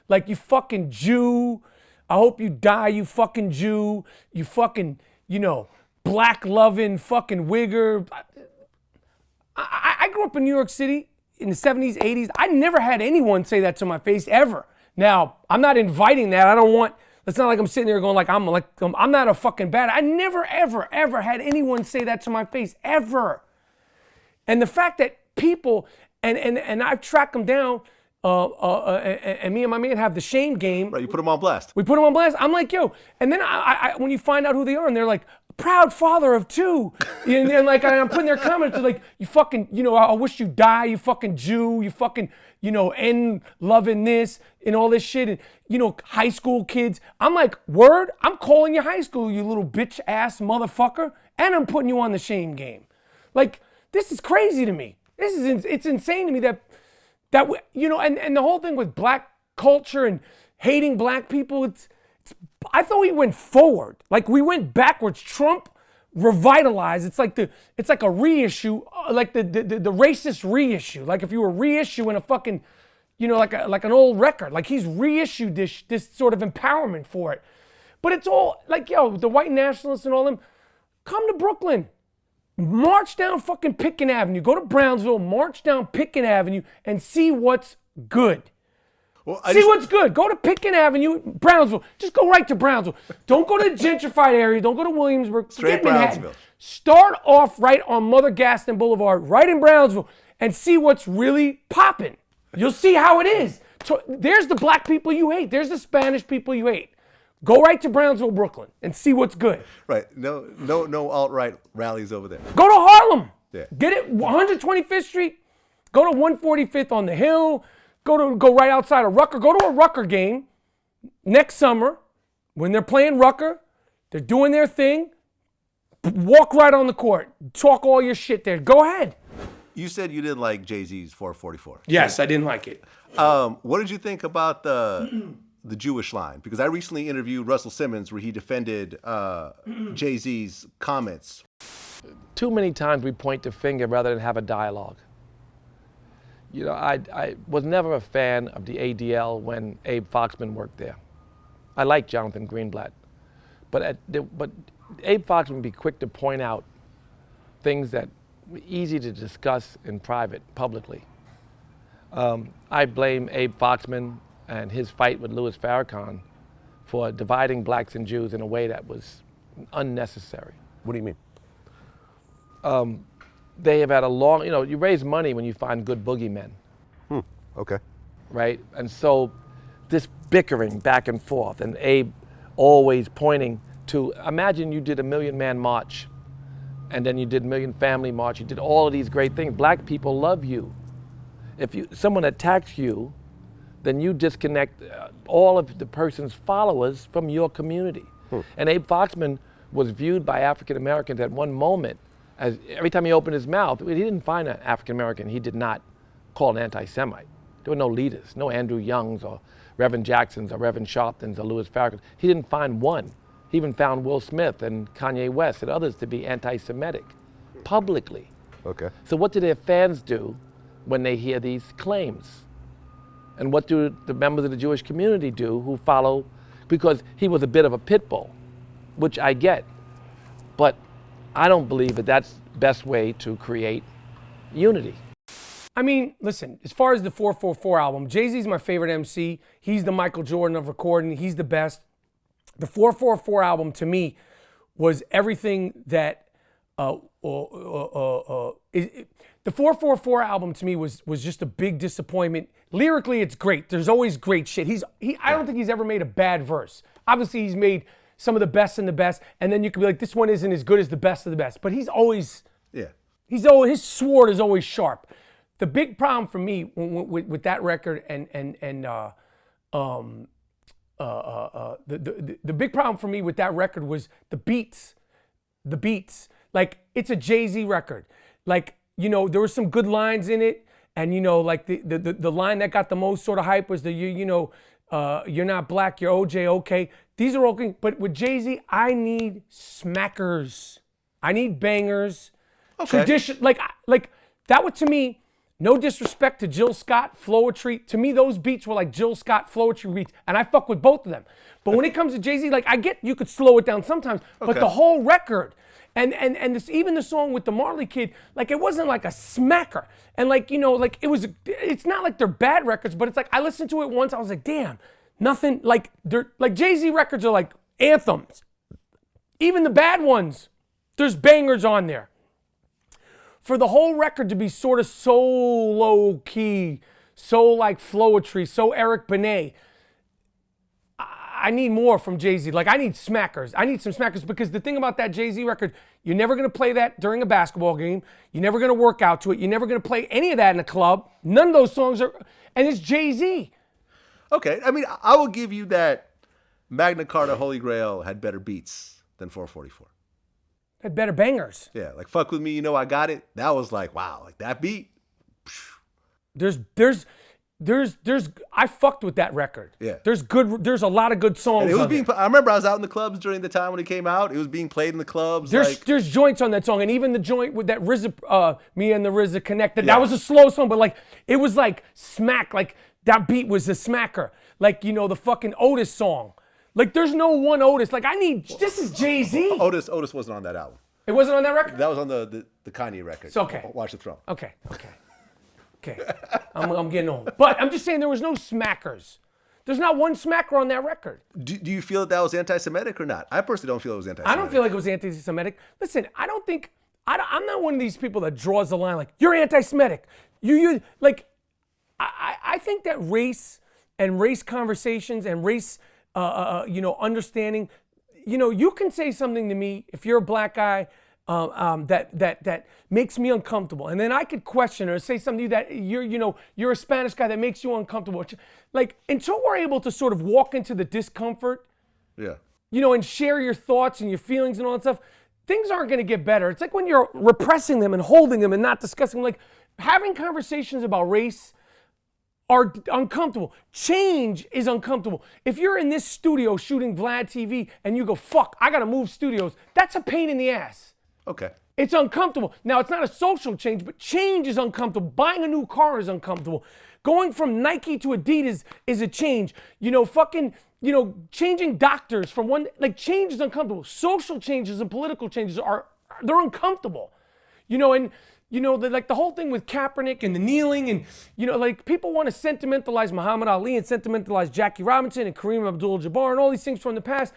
like, you fucking Jew, I hope you die, you fucking Jew, you fucking, you know, black loving fucking wigger. I grew up in New York City in the 70s, 80s. I never had anyone say that to my face ever. Now, I'm not inviting that. It's not like I'm sitting there going I'm not a fucking bad. I never, ever, ever had anyone say that to my face, ever. And the fact that people, and I've tracked them down, and me and my man have the shame game. Right, you put them on blast. We put them on blast. I'm like, yo. And then I when you find out who they are, and they're like, proud father of two. And like, I'm putting their comments, they're like, you fucking, you know, I wish you die, you fucking Jew, you fucking, you know, end loving this and all this shit. And, you know, high school kids. I'm like, word? I'm calling you high school, you little bitch ass motherfucker. And I'm putting you on the shame game. Like, this is crazy to me. It's insane to me that you know, and the whole thing with black culture and hating black people, I thought we went forward. Like, we went backwards. Trump revitalized. It's like a reissue, like the racist reissue. Like if you were reissuing a fucking, you know, like an old record. Like he's reissued this sort of empowerment for it. But it's all like, yo, the white nationalists and all them, come to Brooklyn. March down fucking Pitkin Avenue. Go to Brownsville, march down Pitkin Avenue and see what's good. Well, what's good. Go to Pitkin Avenue, Brownsville. Just go right to Brownsville. Don't go to the gentrified area. Don't go to Williamsburg. Straight Brownsville. Start off right on Mother Gaston Boulevard, right in Brownsville, and see what's really popping. You'll see how it is. So there's the black people you hate. There's the Spanish people you hate. Go right to Brownsville, Brooklyn, and see what's good. Right. No alt-right rallies over there. Go to Harlem. Yeah. Get it 125th Street. Go to 145th on the Hill. Go right outside of Rucker. Go to a Rucker game next summer when they're playing Rucker. They're doing their thing. Walk right on the court. Talk all your shit there. Go ahead. You said you didn't like Jay-Z's 444. Yes, I didn't like it. What did you think about the Jewish line? Because I recently interviewed Russell Simmons where he defended Jay-Z's comments. Too many times we point the finger rather than have a dialogue. You know, I was never a fan of the ADL when Abe Foxman worked there. I like Jonathan Greenblatt, but Abe Foxman would be quick to point out things that were easy to discuss in private, publicly. I blame Abe Foxman and his fight with Louis Farrakhan for dividing blacks and Jews in a way that was unnecessary. What do you mean? They have had a long, you know, you raise money when you find good boogeymen. Okay. Right? And so this bickering back and forth, and Abe always pointing to, imagine you did a Million Man March, and then you did Million Family March, you did all of these great things. Black people love you. If someone attacks you, then you disconnect all of the person's followers from your community. And Abe Foxman was viewed by African Americans at one moment as, every time he opened his mouth, he didn't find an African American he did not call an anti-Semite. There were no leaders, no Andrew Youngs or Reverend Jacksons or Reverend Sharptons or Louis Farrakhan. He didn't find one. He even found Will Smith and Kanye West and others to be anti-Semitic, publicly. Okay. So what do their fans do when they hear these claims? And what do the members of the Jewish community do who follow? Because he was a bit of a pit bull, which I get. But I don't believe that that's the best way to create unity. I mean, listen, as far as the 444 album, Jay-Z's my favorite MC. He's the Michael Jordan of recording. He's the best. The 444 album to me was everything that the 444 album to me was just a big disappointment. Lyrically, it's great. There's always great shit. I don't think he's ever made a bad verse. Obviously, he's made some of the best and the best, and then you could be like, this one isn't as good as the best of the best. But he's always, his sword is always sharp. The big problem for me with that record the big problem for me with that record was the beats. The beats. Like, it's a Jay-Z record. Like, you know, there were some good lines in it. And, you know, like the line that got the most sort of hype was you're not black, you're OJ, okay. These are okay. But with Jay-Z, I need smackers. I need bangers. Okay. Tradition, like that would, to me, no disrespect to Jill Scott, Flowetry. To me, those beats were like Jill Scott, Flowetry beats, and I fuck with both of them. But when it comes to Jay-Z, like, I get you could slow it down sometimes, but the whole record, and even the song with the Marley Kid, like, it wasn't like a smacker. And like, you know, like, it's not like they're bad records, but it's like, I listened to it once, I was like, damn, nothing, like, Jay-Z records are like anthems. Even the bad ones, there's bangers on there. For the whole record to be sort of so low key, so like Flowetry, so Eric Benet, I need more from Jay-Z. Like, I need smackers. I need some smackers, because the thing about that Jay-Z record, you're never going to play that during a basketball game. You're never going to work out to it. You're never going to play any of that in a club. None of those songs are, and it's Jay-Z. Okay, I mean, I will give you that Magna Carta Holy Grail had better beats than 444. Had better bangers. Yeah, like Fuck With Me, You Know I Got It. That was like, wow, like that beat. There's I fucked with that record. Yeah. There's a lot of good songs. And it was on being. there. I remember I was out in the clubs during the time when it came out. It was being played in the clubs. There's joints on that song, and even the joint with that RZA, me and the RZA connected. Yeah. That was a slow song, but like, it was like smack. Like, that beat was a smacker. Like, you know, the fucking Otis song. Like, there's no one Otis. Like, this is Jay-Z. Otis wasn't on that album. It wasn't on that record? That was on the Kanye record. It's okay. Watch the Throne. Okay. I'm getting old. But I'm just saying, there was no smackers. There's not one smacker on that record. Do you feel that was anti-Semitic or not? I personally don't feel it was anti-Semitic. I don't feel like it was anti-Semitic. Listen, I'm not one of these people that draws the line like, you're anti-Semitic. You like, I think that race and race conversations and race, understanding, you can say something to me if you're a black guy that makes me uncomfortable, and then I could question or say something to you that you're a Spanish guy that makes you uncomfortable. Like, until we're able to sort of walk into the discomfort, and share your thoughts and your feelings and all that stuff, things aren't going to get better. It's like when you're repressing them and holding them and not discussing, like having conversations about race are uncomfortable. Change is uncomfortable. If you're in this studio shooting Vlad TV and you go, fuck, I got to move studios, that's a pain in the ass. Okay. It's uncomfortable. Now, it's not a social change, but change is uncomfortable. Buying a new car is uncomfortable. Going from Nike to Adidas is a change. Changing doctors from one, like change is uncomfortable. Social changes and political changes they're uncomfortable. The whole thing with Kaepernick and the kneeling and, people want to sentimentalize Muhammad Ali and sentimentalize Jackie Robinson and Kareem Abdul-Jabbar and all these things from the past.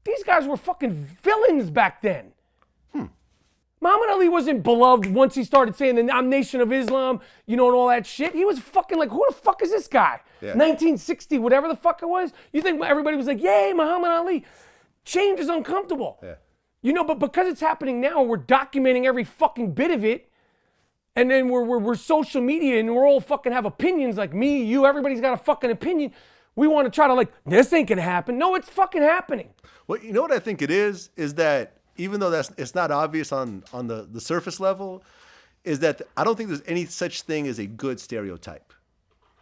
These guys were fucking villains back then. Muhammad Ali wasn't beloved once he started saying I'm Nation of Islam, and all that shit. He was fucking like, who the fuck is this guy? Yeah. 1960, whatever the fuck it was. You think everybody was like, yay, Muhammad Ali. Change is uncomfortable. Yeah. But because it's happening now, we're documenting every fucking bit of it. And then we're social media and we're all fucking have opinions like me, you, everybody's got a fucking opinion. We want to try to this ain't gonna happen. No, it's fucking happening. Well, you know what I think it is that even though it's not obvious on the surface level, is that I don't think there's any such thing as a good stereotype.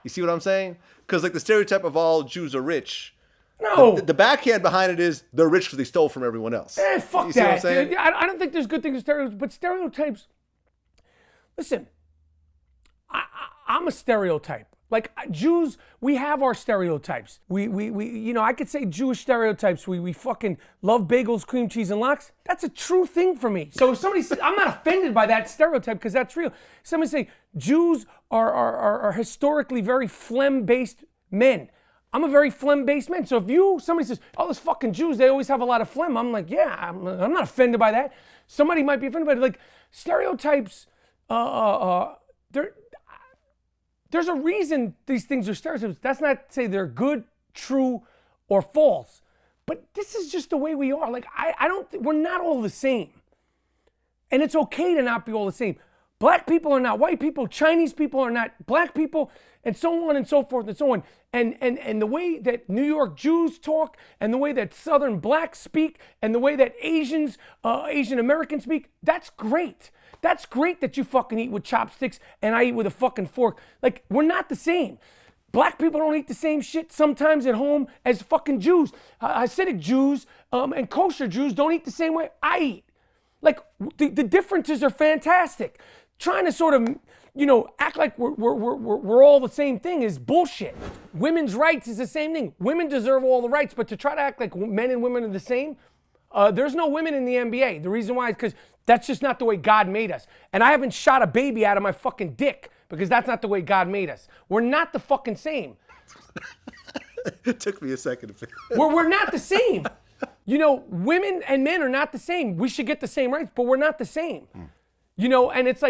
You see what I'm saying? Because the stereotype of all Jews are rich. No. The backhand behind it is they're rich because they stole from everyone else. Fuck you see that. What I'm saying? I don't think there's good things with stereotypes, but stereotypes. Listen, I'm a stereotype. Jews, we have our stereotypes. I could say Jewish stereotypes. We fucking love bagels, cream cheese, and lox. That's a true thing for me. So if somebody says, I'm not offended by that stereotype because that's real. Somebody say Jews are historically very phlegm-based men. I'm a very phlegm-based man. So if somebody says, oh, those fucking Jews, they always have a lot of phlegm. I'm like, yeah, I'm not offended by that. Somebody might be offended by it. Stereotypes, there's a reason these things are stereotypes. That's not to say they're good, true, or false. But this is just the way we are. We're not all the same. And it's okay to not be all the same. Black people are not white people. Chinese people are not black people, and so on and so forth and so on. And the way that New York Jews talk, and the way that Southern blacks speak, and the way that Asian Americans speak, that's great. That's great that you fucking eat with chopsticks and I eat with a fucking fork. We're not the same. Black people don't eat the same shit sometimes at home as fucking Jews. Hasidic Jews and kosher Jews don't eat the same way I eat. The differences are fantastic. Trying to sort of, act like we're all the same thing is bullshit. Women's rights is the same thing. Women deserve all the rights, but to try to act like men and women are the same, there's no women in the NBA. The reason why is because that's just not the way God made us. And I haven't shot a baby out of my fucking dick because that's not the way God made us. We're not the fucking same. It took me a second to we're not the same. Women and men are not the same. We should get the same rights, but we're not the same. And it's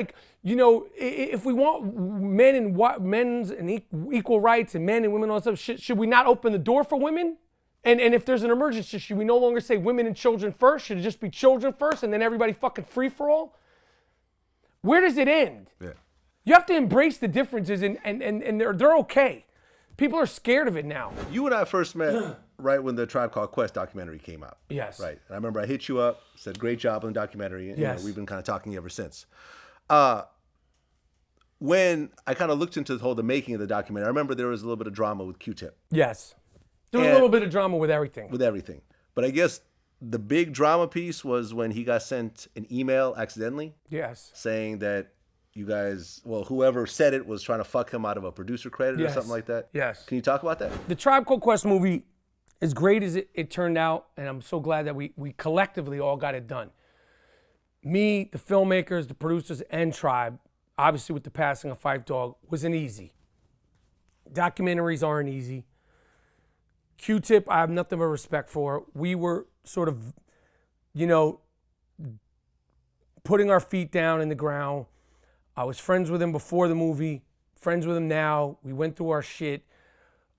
if we want men's and equal rights and men and women and all that stuff, should we not open the door for women? And if there's an emergency, should we no longer say women and children first? Should it just be children first and then everybody fucking free for all? Where does it end? Yeah. You have to embrace the differences and they're okay. People are scared of it now. You and I first met right when the Tribe Called Quest documentary came out. Yes. Right. And I remember I hit you up, said great job on the documentary. And, yes. We've been kind of talking ever since. When I kind of looked into the making of the documentary, I remember there was a little bit of drama with Q-Tip. Yes. There was a little bit of drama with everything. But I guess the big drama piece was when he got sent an email accidentally. Yes. Saying that you guys, whoever said it was trying to fuck him out of a producer credit or something like that. Yes. Can you talk about that? The Tribe Called Quest movie, as great as it turned out, and I'm so glad that we collectively all got it done. Me, the filmmakers, the producers, and Tribe, obviously with the passing of Phife Dawg, wasn't easy. Documentaries aren't easy. Q-Tip, I have nothing but respect for. We were sort of, putting our feet down in the ground. I was friends with him before the movie, friends with him now. We went through our shit.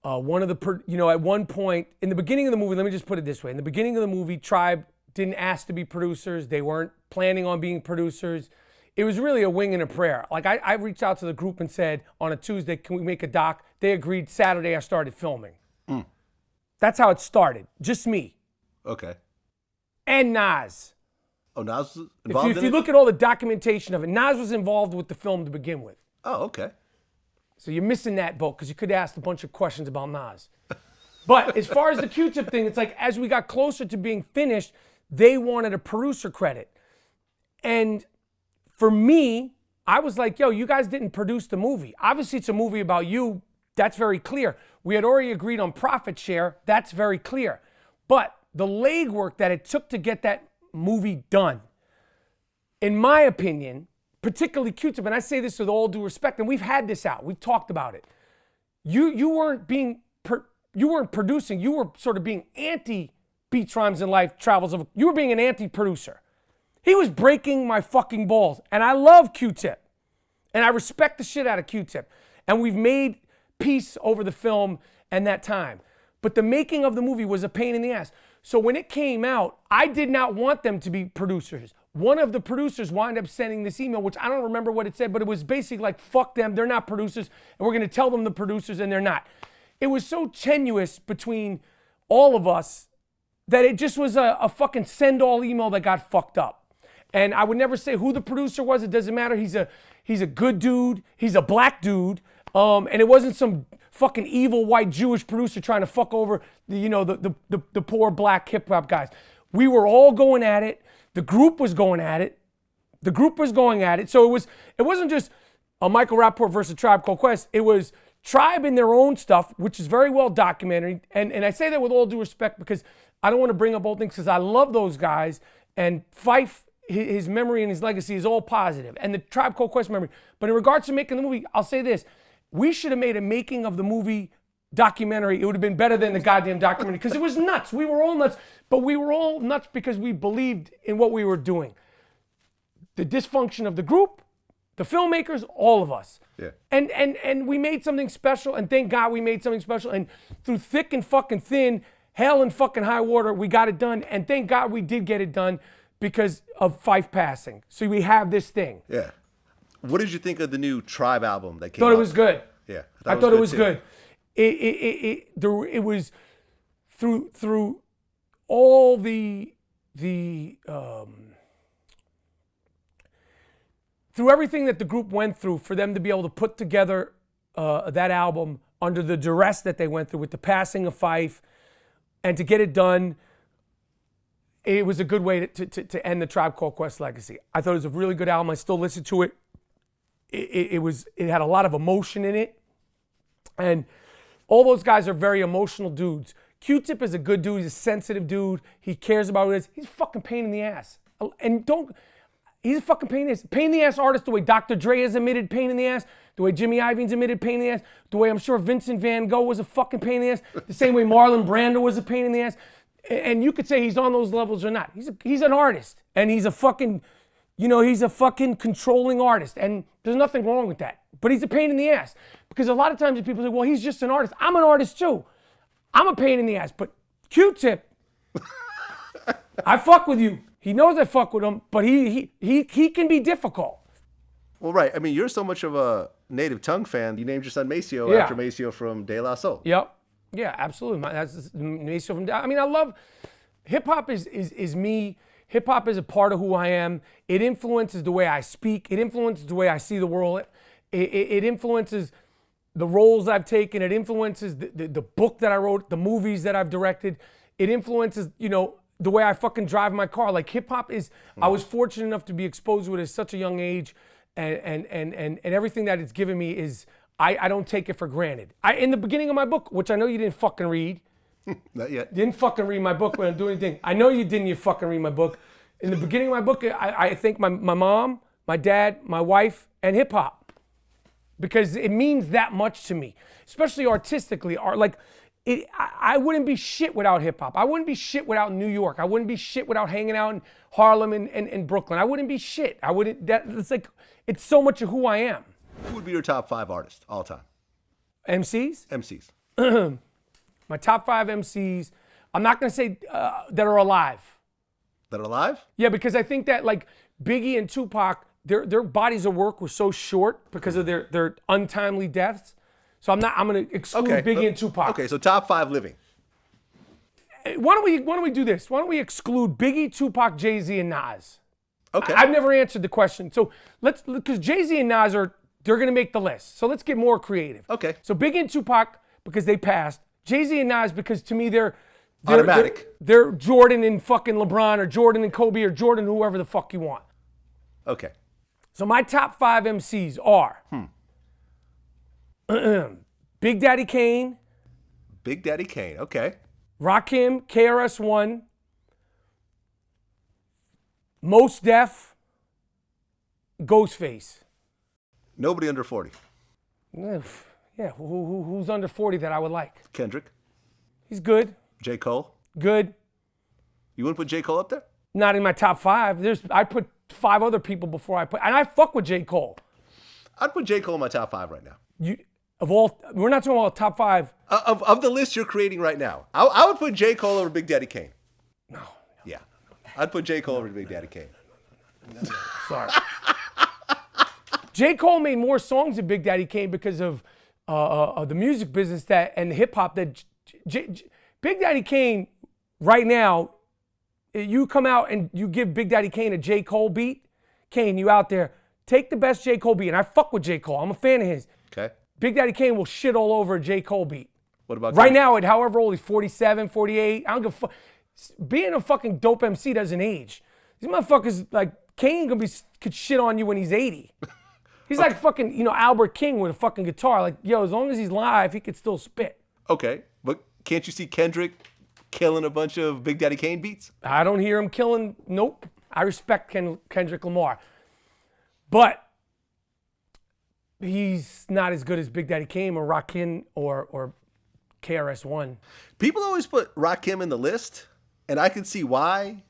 At one point, in the beginning of the movie, let me just put it this way. In the beginning of the movie, Tribe didn't ask to be producers. They weren't planning on being producers. It was really a wing and a prayer. I reached out to the group and said, on a Tuesday, can we make a doc? They agreed. Saturday, I started filming. That's how it started. Just me. Okay. And Nas. Oh, Nas was involved If in you it? look at all the documentation of it, Nas was involved with the film to begin with. Oh, okay. So you're missing that boat because you could ask a bunch of questions about Nas. But as far as the Q-Tip thing, it's like as we got closer to being finished, they wanted a producer credit. And for me, I was like, yo, you guys didn't produce the movie. Obviously, it's a movie about you. That's very clear. We had already agreed on profit share. That's very clear. But the legwork that it took to get that movie done, in my opinion, particularly Q-Tip, and I say this with all due respect, and we've had this out. We've talked about it. You weren't producing. You were sort of being anti-Beats, Rhymes, and Life Travels of. You were being an anti-producer. He was breaking my fucking balls. And I love Q-Tip. And I respect the shit out of Q-Tip. And we've made peace over the film and that time. But the making of the movie was a pain in the ass. So when it came out, I did not want them to be producers. One of the producers wound up sending this email, which I don't remember what it said, but it was basically like, fuck them, they're not producers, and we're gonna tell them the producers, and they're not. It was so tenuous between all of us that it just was a fucking send-all email that got fucked up. And I would never say who the producer was. It doesn't matter. He's a good dude. He's a black dude. And it wasn't some fucking evil white Jewish producer trying to fuck over the poor black hip hop guys. We were all going at it. The group was going at it. So it wasn't just a Michael Rapaport versus Tribe Called Quest. It was Tribe in their own stuff, which is very well documented. And I say that with all due respect because I don't want to bring up old things because I love those guys. And Fife, his memory and his legacy is all positive, and the Tribe Called Quest memory. But in regards to making the movie, I'll say this. We should have made a making of the movie documentary. It would have been better than the goddamn documentary because it was nuts. We were all nuts, but we were all nuts because we believed in what we were doing. The dysfunction of the group, the filmmakers, all of us. Yeah. And we made something special, and thank God we made something special. And through thick and fucking thin, hell and fucking high water, we got it done. And thank God we did get it done because of Fife passing. So we have this thing. Yeah. What did you think of the new Tribe album that came out? Thought it was good. Yeah. I thought it was good. It was through all the through everything that the group went through for them to be able to put together that album under the duress that they went through with the passing of Fife and to get it done. It was a good way to end the Tribe Called Quest legacy. I thought it was a really good album. I still listen to it. It had a lot of emotion in it. And all those guys are very emotional dudes. Q-Tip is a good dude. He's a sensitive dude. He cares about what it is. He's a fucking pain in the ass. He's a fucking pain in the ass artist the way Dr. Dre has admitted pain in the ass, the way Jimmy Iovine's admitted pain in the ass, the way I'm sure Vincent Van Gogh was a fucking pain in the ass, the same way Marlon Brando was a pain in the ass. And you could say he's on those levels or not. He's an artist, and he's a fucking controlling artist, and there's nothing wrong with that. But he's a pain in the ass because a lot of times people say, well, he's just an artist. I'm an artist too. I'm a pain in the ass, but Q-Tip, I fuck with you. He knows I fuck with him, but he can be difficult. Well, right. I mean, you're so much of a Native Tongue fan. You named your son Maceo after Maceo from De La Soul. Yep. Yeah, absolutely. That's Maceo from. I mean, I love hip hop. Is me. Hip hop is a part of who I am. It influences the way I speak. It influences the way I see the world. It influences the roles I've taken. It influences the book that I wrote, the movies that I've directed. It influences, the way I fucking drive my car. Like hip hop is, I was fortunate enough to be exposed to it at such a young age, and everything that it's given me is, I don't take it for granted. In the beginning of my book, which I know you didn't fucking read. Not yet. You didn't fucking read my book when I'm doing anything. I know you didn't. You fucking read my book. In the beginning of my book, I thank my mom, my dad, my wife, and hip hop. Because it means that much to me, especially artistically. I wouldn't be shit without hip hop. I wouldn't be shit without New York. I wouldn't be shit without hanging out in Harlem and Brooklyn. I wouldn't be shit. It's so much of who I am. Who would be your top 5 artists all time? MCs? MCs. My top 5 MCs, I'm not going to say that are alive. That are alive? Yeah, because I think that like Biggie and Tupac, their bodies of work were so short because of their untimely deaths. So I'm going to exclude Biggie and Tupac. Okay, so top 5 living. Why don't we do this? Why don't we exclude Biggie, Tupac, Jay-Z, and Nas? Okay. I've never answered the question. So because Jay-Z and Nas they're gonna make the list. So let's get more creative. Okay. So Biggie and Tupac because they passed. Jay-Z and Nas because to me they're Automatic. They're Jordan and fucking LeBron or Jordan and Kobe or Jordan whoever the fuck you want. Okay. So my top 5 MCs are Big Daddy Kane, Big Daddy Kane. Okay. Rakim, KRS-One, Mos Def, Ghostface. Nobody under 40. Yeah, who's under 40 that I would like? Kendrick. He's good. J. Cole. Good. You wouldn't put J. Cole up there? Not in my top 5. I put 5 other people before and I fuck with J. Cole. I'd put J. Cole in my top 5 right now. We're not talking about top 5. Of the list you're creating right now, I would put J. Cole over Big Daddy Kane. No. Yeah. I'd put J. Cole over Big Daddy Kane. Sorry. J. Cole made more songs than Big Daddy Kane because of the music business and the hip hop that Big Daddy Kane right now, you come out and you give Big Daddy Kane a J. Cole beat, Kane, you out there, take the best J. Cole beat. And I fuck with J. Cole. I'm a fan of his. Okay. Big Daddy Kane will shit all over a J. Cole beat. What about right Kane? now at however old he's 47, 48. I don't give a fuck. Being a fucking dope MC doesn't age. These motherfuckers like Kane could shit on you when he's 80. He's like fucking, Albert King with a fucking guitar. Like, yo, as long as he's live, he could still spit. Okay, but can't you see Kendrick killing a bunch of Big Daddy Kane beats? I don't hear him killing. Nope. I respect Kendrick Lamar. But he's not as good as Big Daddy Kane or Rakim or KRS-One. People always put Rakim in the list, and I can see why.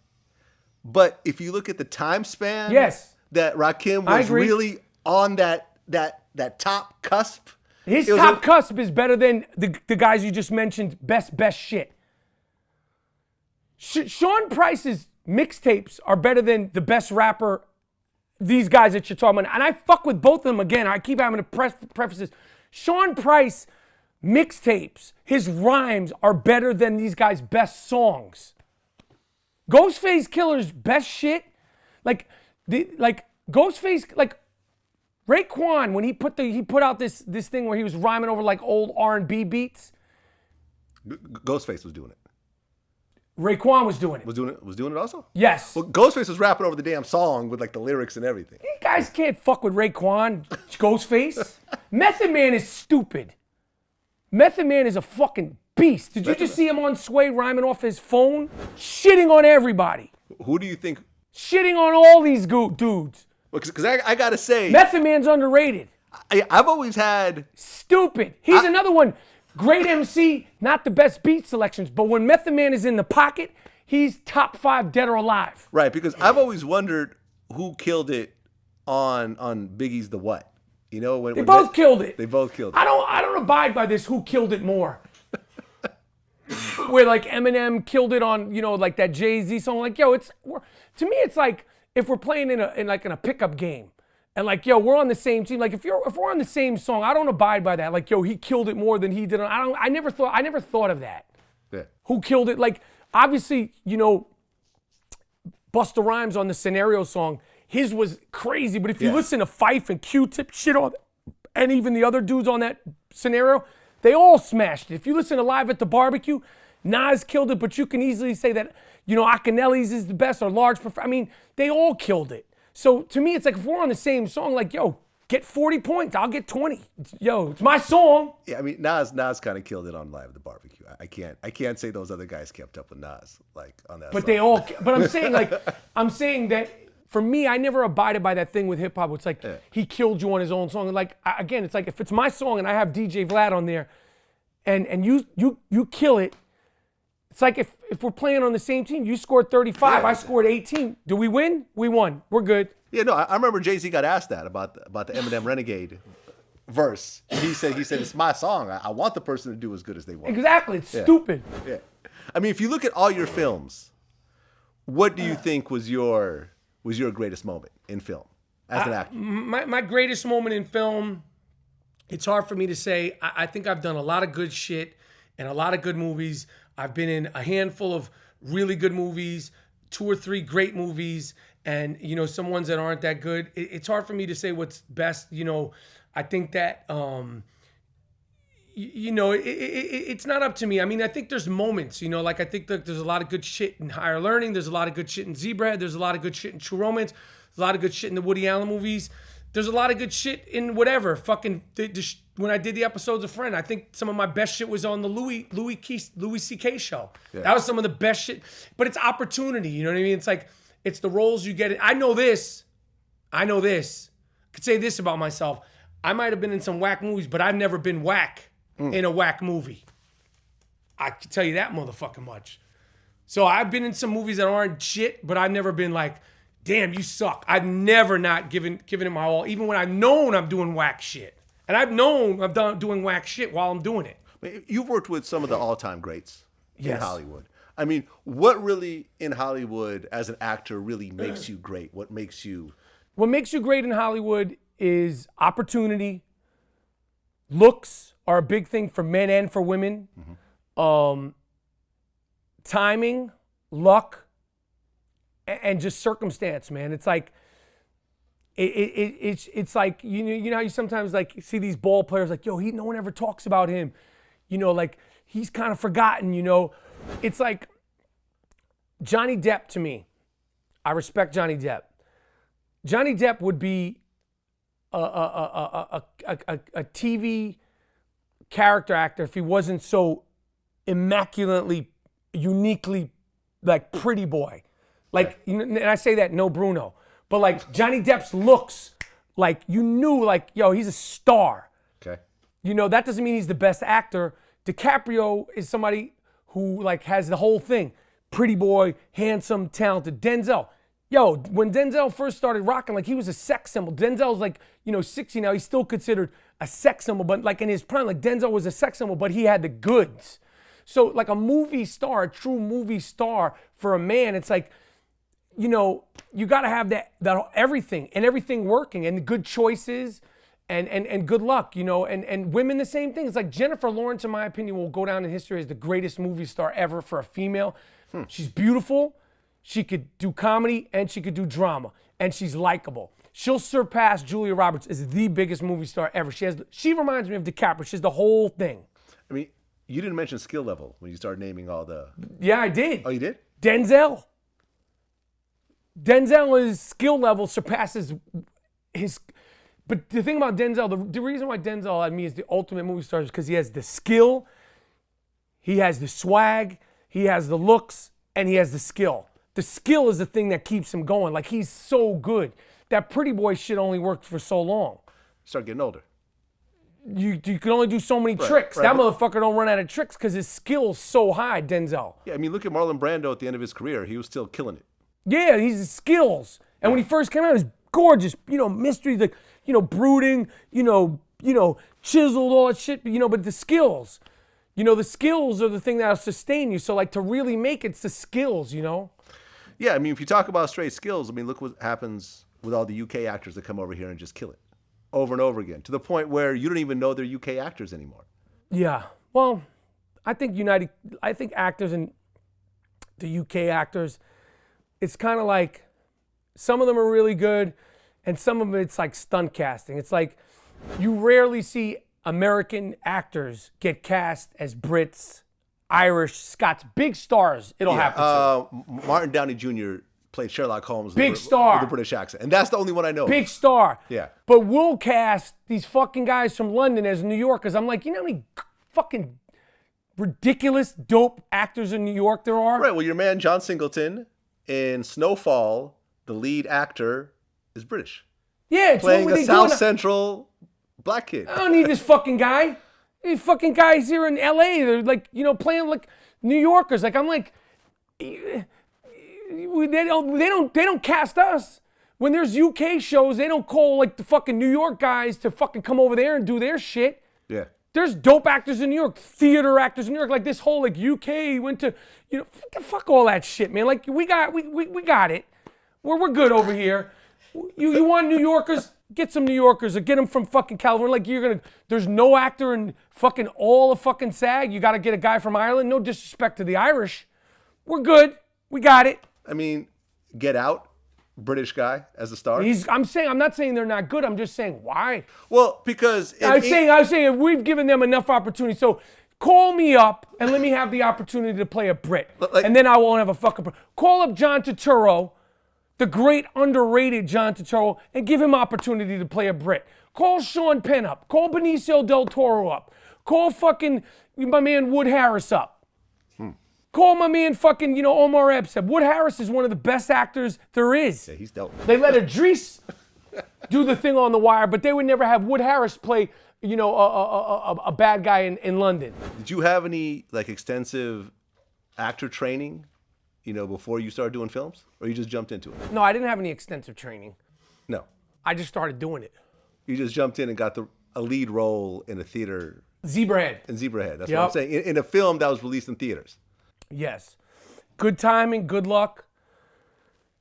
But if you look at the time span Yes. that Rakim I was agree. really on that top cusp. His it was top cusp is better than the guys you just mentioned, best shit. Sean Price's mixtapes are better than the best rapper, these guys that you're talking about. And I fuck with both of them again. I keep having to preface this. Sean Price mixtapes, his rhymes are better than these guys' best songs. Ghostface Killer's best shit, like Ghostface, like Raekwon when he put out this thing where he was rhyming over like old R&B beats. Ghostface was doing it. Raekwon was doing it. Was doing it also? Yes. Well, Ghostface was rapping over the damn song with like the lyrics and everything. You guys can't fuck with Raekwon, Ghostface. Method Man is stupid. Method Man is a fucking beast. Did you just see him on Sway rhyming off his phone? Shitting on everybody. Who do you think? Shitting on all these dudes. Because I gotta say, Method Man's underrated. I've always had. Stupid. He's another one. Great MC, not the best beat selections, but when Method Man is in the pocket, he's top 5 dead or alive. Right, because I've always wondered who killed it on Biggie's The What. You know, when They both killed it. They both killed it. I don't abide by this who killed it more. Where like Eminem killed it on, like that Jay-Z song. Like, yo, to me it's like if we're playing in a pickup game. And like, yo, we're on the same team. Like, if we're on the same song, I don't abide by that. Like, yo, he killed it more than he did. I never thought of that. Yeah. Who killed it? Like, obviously, Busta Rhymes on the Scenario song, his was crazy. But if you listen to Phife and Q-Tip shit on, and even the other dudes on that Scenario, they all smashed it. If you listen to Live at the Barbecue, Nas killed it. But you can easily say that, Akinelli's is the best or Large. They all killed it. So to me, it's like if we're on the same song, like, yo, get 40 points, I'll get 20. It's my song. Yeah, I mean, Nas kind of killed it on Live at the Barbecue. I can't say those other guys kept up with Nas like on that. But song. but I'm saying that for me, I never abided by that thing with hip hop. It's like he killed you on his own song. Like again, it's like if it's my song and I have DJ Vlad on there, and you kill it. It's like if we're playing on the same team, you scored 35, I scored 18. Do we win? We won. We're good. Yeah, no, I remember Jay-Z got asked that about the Eminem Renegade verse. He said it's my song. I want the person to do as good as they want. Exactly. It's stupid. Yeah. I mean, if you look at all your films, what do you think was your greatest moment in film as an actor? My greatest moment in film, it's hard for me to say. I think I've done a lot of good shit and a lot of good movies. I've been in a handful of really good movies. 2 or 3 great movies and, you know, some ones that aren't that good. It's hard for me to say what's best. You know, I think that, you know, it's not up to me. I mean, I think there's moments, you know, like I think that there's a lot of good shit in Higher Learning. There's a lot of good shit in Zebrahead. There's a lot of good shit in True Romance. There's a lot of good shit in the Woody Allen movies. There's a lot of good shit in whatever. Fucking when I did the episodes of Friend, I think some of my best shit was on the Louis C.K. show. Yeah. That was some of the best shit. But it's opportunity, you know what I mean? It's like, it's the roles you get. I know this. I could say this about myself. I might have been in some whack movies, but I've never been whack in a whack movie. I can tell you that motherfucking much. So I've been in some movies that aren't shit, but I've never been like, damn, you suck. I've never not given it my all, even when I've known I'm doing whack shit. And I've known I'm doing whack shit while I'm doing it. You've worked with some of the all-time greats in Hollywood. I mean, what really in Hollywood as an actor really makes you great? What makes you great in Hollywood is opportunity. Looks are a big thing for men and for women. Timing, luck, and just circumstance, man. It's like it's like you know how you sometimes like see these ball players like, yo, no one ever talks about him. You know, like he's kind of forgotten, you know. It's like Johnny Depp to me. I respect Johnny Depp. Johnny Depp would be a TV character actor if he wasn't so immaculately, uniquely like pretty boy. Like, you know, and I say that no Bruno, but like Johnny Depp's looks, like you knew like, yo, he's a star. Okay. You know, that doesn't mean he's the best actor. DiCaprio is somebody who like has the whole thing. Pretty boy, handsome, talented. Denzel. Yo, when Denzel first started rocking, like he was a sex symbol. Denzel's like, you know, 60 now. He's still considered a sex symbol, but like in his prime, like Denzel was a sex symbol, but he had the goods. So like a movie star, a true movie star for a man, it's like, you know, you got to have that everything working and good choices and good luck, you know, and women the same thing. It's like Jennifer Lawrence, in my opinion, will go down in history as the greatest movie star ever for a female. She's beautiful. She could do comedy and she could do drama, and she's likable. She'll surpass Julia Roberts as the biggest movie star ever. She reminds me of DiCaprio. She's the whole thing. I mean, you didn't mention skill level when you started naming all the... Yeah, I did. Oh, you did? Denzel's skill level surpasses his... But the thing about Denzel, the reason why Denzel, I mean, is the ultimate movie star is because he has the skill, he has the swag, he has the looks, and he has the skill. The skill is the thing that keeps him going. Like, he's so good. That pretty boy shit only worked for so long. Start getting older. You can only do so many tricks. That motherfucker don't run out of tricks because his skill's so high, Denzel. Yeah, I mean, look at Marlon Brando at the end of his career. He was still killing it. Yeah, he's skills. And when he first came out, he was gorgeous. You know, mystery, like, you know, brooding, you know, chiseled, all that shit. You know, but the skills, you know, the skills are the thing that'll sustain you. So, like, to really make it's the skills, you know? Yeah, I mean, if you talk about straight skills, I mean, look what happens with all the UK actors that come over here and just kill it over and over again, to the point where you don't even know they're UK actors anymore. Yeah. Well, I think actors and the UK actors, it's kind of like some of them are really good and some of them it's like stunt casting. It's like you rarely see American actors get cast as Brits, Irish, Scots, big stars. It'll happen to. Martin Downey Jr. played Sherlock Holmes star with a British accent, and that's the only one I know. Big star. Yeah. But we'll cast these fucking guys from London as New Yorkers. I'm like, you know how many fucking ridiculous, dope actors in New York there are? Right. Well, your man John Singleton in Snowfall, the lead actor, is British. Yeah, it's playing a South Central black kid. I don't need this fucking guy. These fucking guys here in LA, they're like, you know, playing like New Yorkers. Like, I'm like, they don't cast us. When there's UK shows, they don't call like the fucking New York guys to fucking come over there and do their shit. Yeah. There's dope actors in New York, theater actors in New York, like this whole like UK went to, you know, fuck all that shit, man. Like we got it. We're good over here. You want New Yorkers? Get some New Yorkers or get them from fucking California. Like there's no actor in fucking all of fucking SAG. You got to get a guy from Ireland. No disrespect to the Irish. We're good. We got it. I mean, Get Out, British guy as a star. I'm not saying they're not good. I'm just saying why. Well, because I was saying we've given them enough opportunity. So call me up and let me have the opportunity to play a Brit, and then I won't have a fucking. Call up John Turturro, the great underrated John Turturro, and give him opportunity to play a Brit. Call Sean Penn up. Call Benicio del Toro up. Call fucking my man Wood Harris up. Call my man fucking, Omar Epps. Wood Harris is one of the best actors there is. Yeah, he's dope. They let Idris do the thing on The Wire, but they would never have Wood Harris play, a bad guy in London. Did you have any extensive actor training, before you started doing films, or you just jumped into it? No, I didn't have any extensive training. No. I just started doing it. You just jumped in and got a lead role in a theater. Zebrahead. In Zebrahead. That's what I'm saying. In a film that was released in theaters. Yes. Good timing, good luck,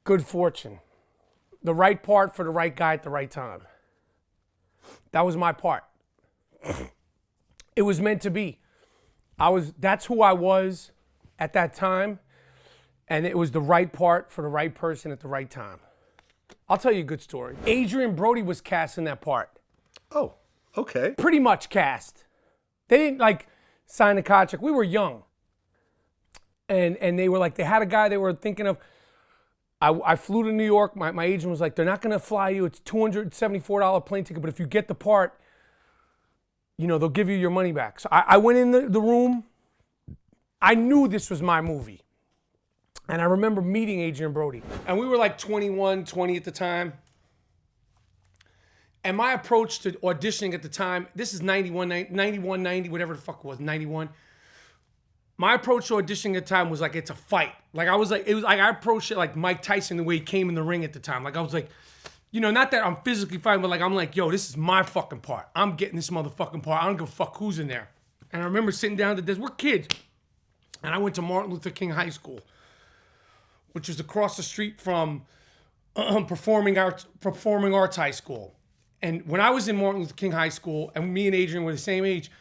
good fortune. The right part for the right guy at the right time. That was my part. It was meant to be. That's who I was at that time, and it was the right part for the right person at the right time. I'll tell you a good story. Adrian Brody was cast in that part. Oh, okay. Pretty much cast. They didn't sign a contract. We were young. And they were they had a guy they were thinking of. I flew to New York. My agent was like, they're not going to fly you. It's $274 plane ticket. But if you get the part, they'll give you your money back. So I went in the room. I knew this was my movie. And I remember meeting Adrian Brody. And we were 21, 20 at the time. And my approach to auditioning at the time, this is 91, 90, whatever the fuck it was, 91. My approach to auditioning at the time was it's a fight. I approached it like Mike Tyson the way he came in the ring at the time. I was not that I'm physically fighting, but I'm yo, this is my fucking part. I'm getting this motherfucking part. I don't give a fuck who's in there. And I remember sitting down at the desk. We're kids. And I went to Martin Luther King High School, which was across the street from Performing Arts High School. And when I was in Martin Luther King High School, and me and Adrian were the same age,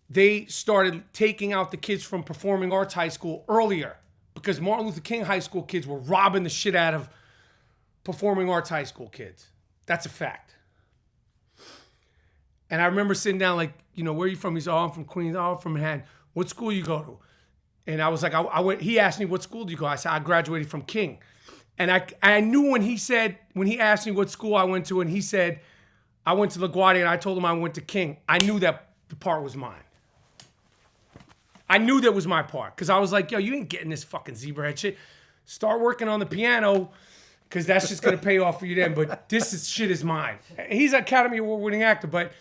they started taking out the kids from Performing Arts High School earlier because Martin Luther King High School kids were robbing the shit out of Performing Arts High School kids. That's a fact. And I remember sitting down where are you from? He's, I'm from Queens. I'm from Manhattan. What school you go to? And I was like, I went. He asked me, what school do you go? I said, I graduated from King. And I knew when he asked me what school I went to, and he said, I went to LaGuardia, and I told him I went to King. I knew that the part was mine. I knew that was my part because I was like, yo, you ain't getting this fucking Zebrahead shit. Start working on the piano because that's just going to pay off for you then. But shit is mine. He's an Academy Award winning actor, but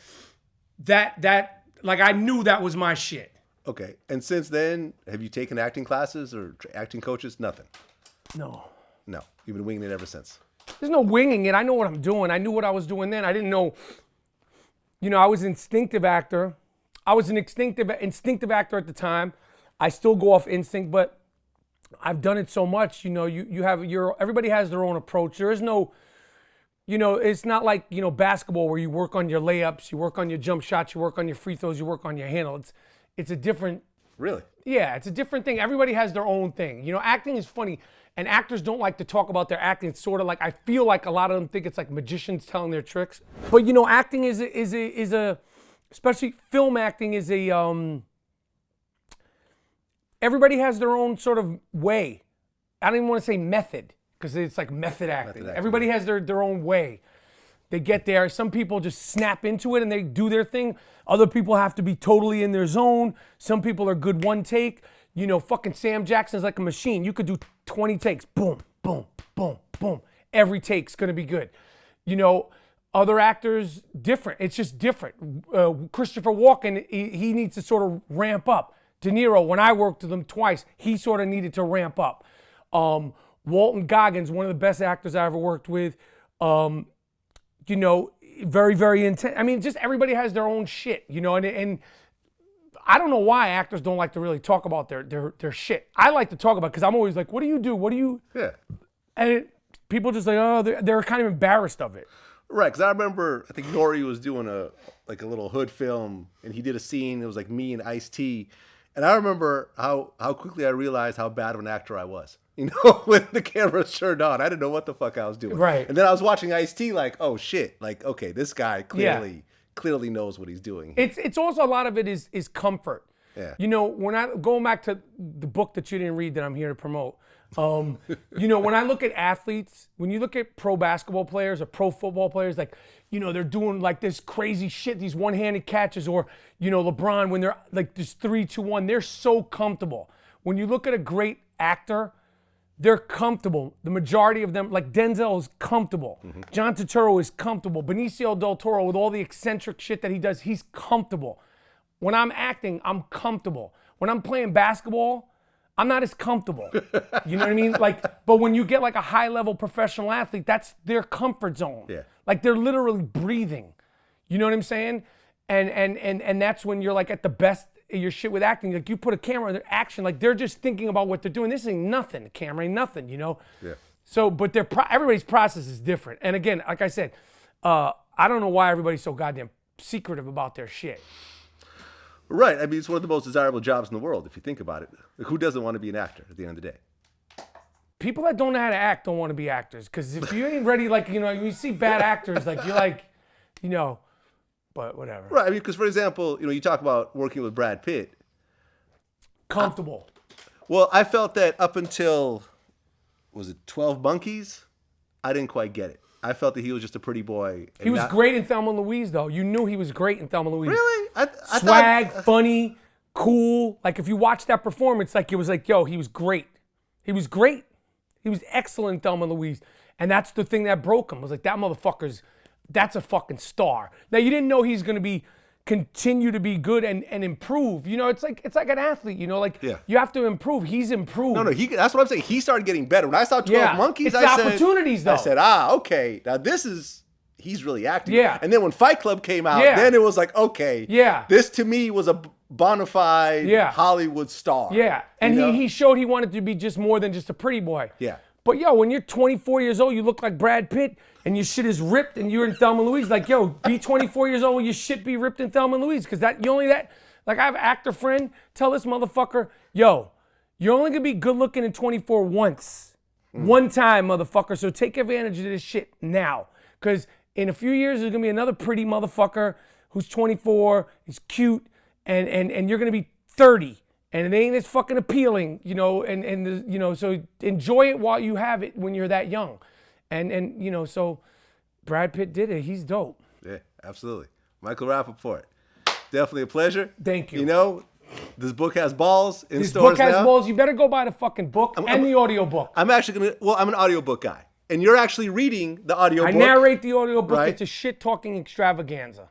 I knew that was my shit. Okay. And since then, have you taken acting classes or acting coaches? Nothing. No. You've been winging it ever since. There's no winging it. I know what I'm doing. I knew what I was doing then. I didn't know. I was an instinctive actor. I was an instinctive actor at the time. I still go off instinct, but I've done it so much. You have everybody has their own approach. There is no, it's not like basketball where you work on your layups, you work on your jump shots, you work on your free throws, you work on your handle. It's a different. Really? Yeah, it's a different thing. Everybody has their own thing. Acting is funny, and actors don't like to talk about their acting. It's sort of I feel like a lot of them think it's like magicians telling their tricks. But acting is a especially film acting is everybody has their own sort of way. I don't even want to say method because it's like method acting. Everybody has their own way. They get there. Some people just snap into it and they do their thing. Other people have to be totally in their zone. Some people are good one take. Fucking Sam Jackson's like a machine. You could do 20 takes. Boom, boom, boom, boom. Every take's going to be good. Other actors, different. It's just different. Christopher Walken, he needs to sort of ramp up. DeNiro, when I worked with him twice, he sort of needed to ramp up. Walton Goggins, one of the best actors I ever worked with. Very, very intense. I mean, just everybody has their own shit, and I don't know why actors don't like to really talk about their shit. I like to talk about it because I'm always like, what do you do? What do you? Yeah. And people just they're kind of embarrassed of it. Right, because I remember, I think Nori was doing a little hood film, and he did a scene. It was like me and Ice-T, And I remember how quickly I realized how bad of an actor I was. You know, when the camera turned on, I didn't know what the fuck I was doing. Right. And then I was watching Ice-T like, oh shit, like, okay, this guy clearly knows what he's doing. It's also a lot of it is comfort. Yeah. You know, when I going back to the book that you didn't read that I'm here to promote. You know, when I look at athletes, when you look at pro basketball players or pro football players, like, you know, they're doing like this crazy shit, these one-handed catches, or, you know, LeBron, when they're like this 3-2-1, they're so comfortable. When you look at a great actor, they're comfortable. The majority of them, like Denzel is comfortable. John Turturro is comfortable. Benicio del Toro, with all the eccentric shit that he does, he's comfortable. When I'm acting, I'm comfortable. When I'm playing basketball, I'm not as comfortable. You know what I mean? Like, but when you get like a high-level professional athlete, that's their comfort zone. Yeah. Like they're literally breathing. You know what I'm saying? And that's when you're like at the best of your shit with acting. Like you put a camera in their action, like they're just thinking about what they're doing. This ain't nothing. The camera ain't nothing, you know? Yeah. So, but everybody's process is different. And again, like I said, I don't know why everybody's so goddamn secretive about their shit. Right. I mean, it's one of the most desirable jobs in the world, if you think about it. Like, who doesn't want to be an actor at the end of the day? People that don't know how to act don't want to be actors. Because if you ain't ready, like, you know, you see bad actors, like, you're like, you know, but whatever. Right. I mean, because, for example, you know, you talk about working with Brad Pitt. Comfortable. Well, I felt that up until, was it 12 Monkeys? I didn't quite get it. I felt that he was just a pretty boy. He was great in Thelma and Louise, though. You knew he was great in Thelma and Louise. Really? I Swag, thought... funny, cool. Like, if you watch that performance, like, it was like, yo, he was great. He was great. He was excellent in Thelma and Louise. And that's the thing that broke him. Was like, that motherfucker's, that's a fucking star. Now, you didn't know he's going to continue to be good and improve. You know, it's like an athlete, you know, like you have to improve. He's improved. No, that's what I'm saying. He started getting better. When I saw 12 Monkeys, it's the opportunities, though. I said, okay, now he's really acting. Yeah. And then when Fight Club came out, then it was like, okay, this to me was a bona fide Hollywood star. Yeah. And he showed he wanted to be just more than just a pretty boy. Yeah. But yo, when you're 24 years old, you look like Brad Pitt and your shit is ripped and you're in Thelma and Louise. Like, yo, be 24 years old when your shit be ripped in Thelma and Louise. Because like I have an actor friend tell this motherfucker, yo, you're only going to be good looking in 24 once. One time, motherfucker. So take advantage of this shit now. Because in a few years, there's going to be another pretty motherfucker who's 24, he's cute, and you're going to be 30. And it ain't as fucking appealing, you know, and you know, so enjoy it while you have it when you're that young. And you know, so Brad Pitt did it. He's dope. Yeah, absolutely. Michael Rapaport. Definitely a pleasure. Thank you. You know, this book has balls in this stores book has now. balls. You better go buy the fucking book and the audiobook. I'm an audiobook guy. And you're actually reading the audiobook. I narrate the audiobook. Right? It's a shit-talking extravaganza.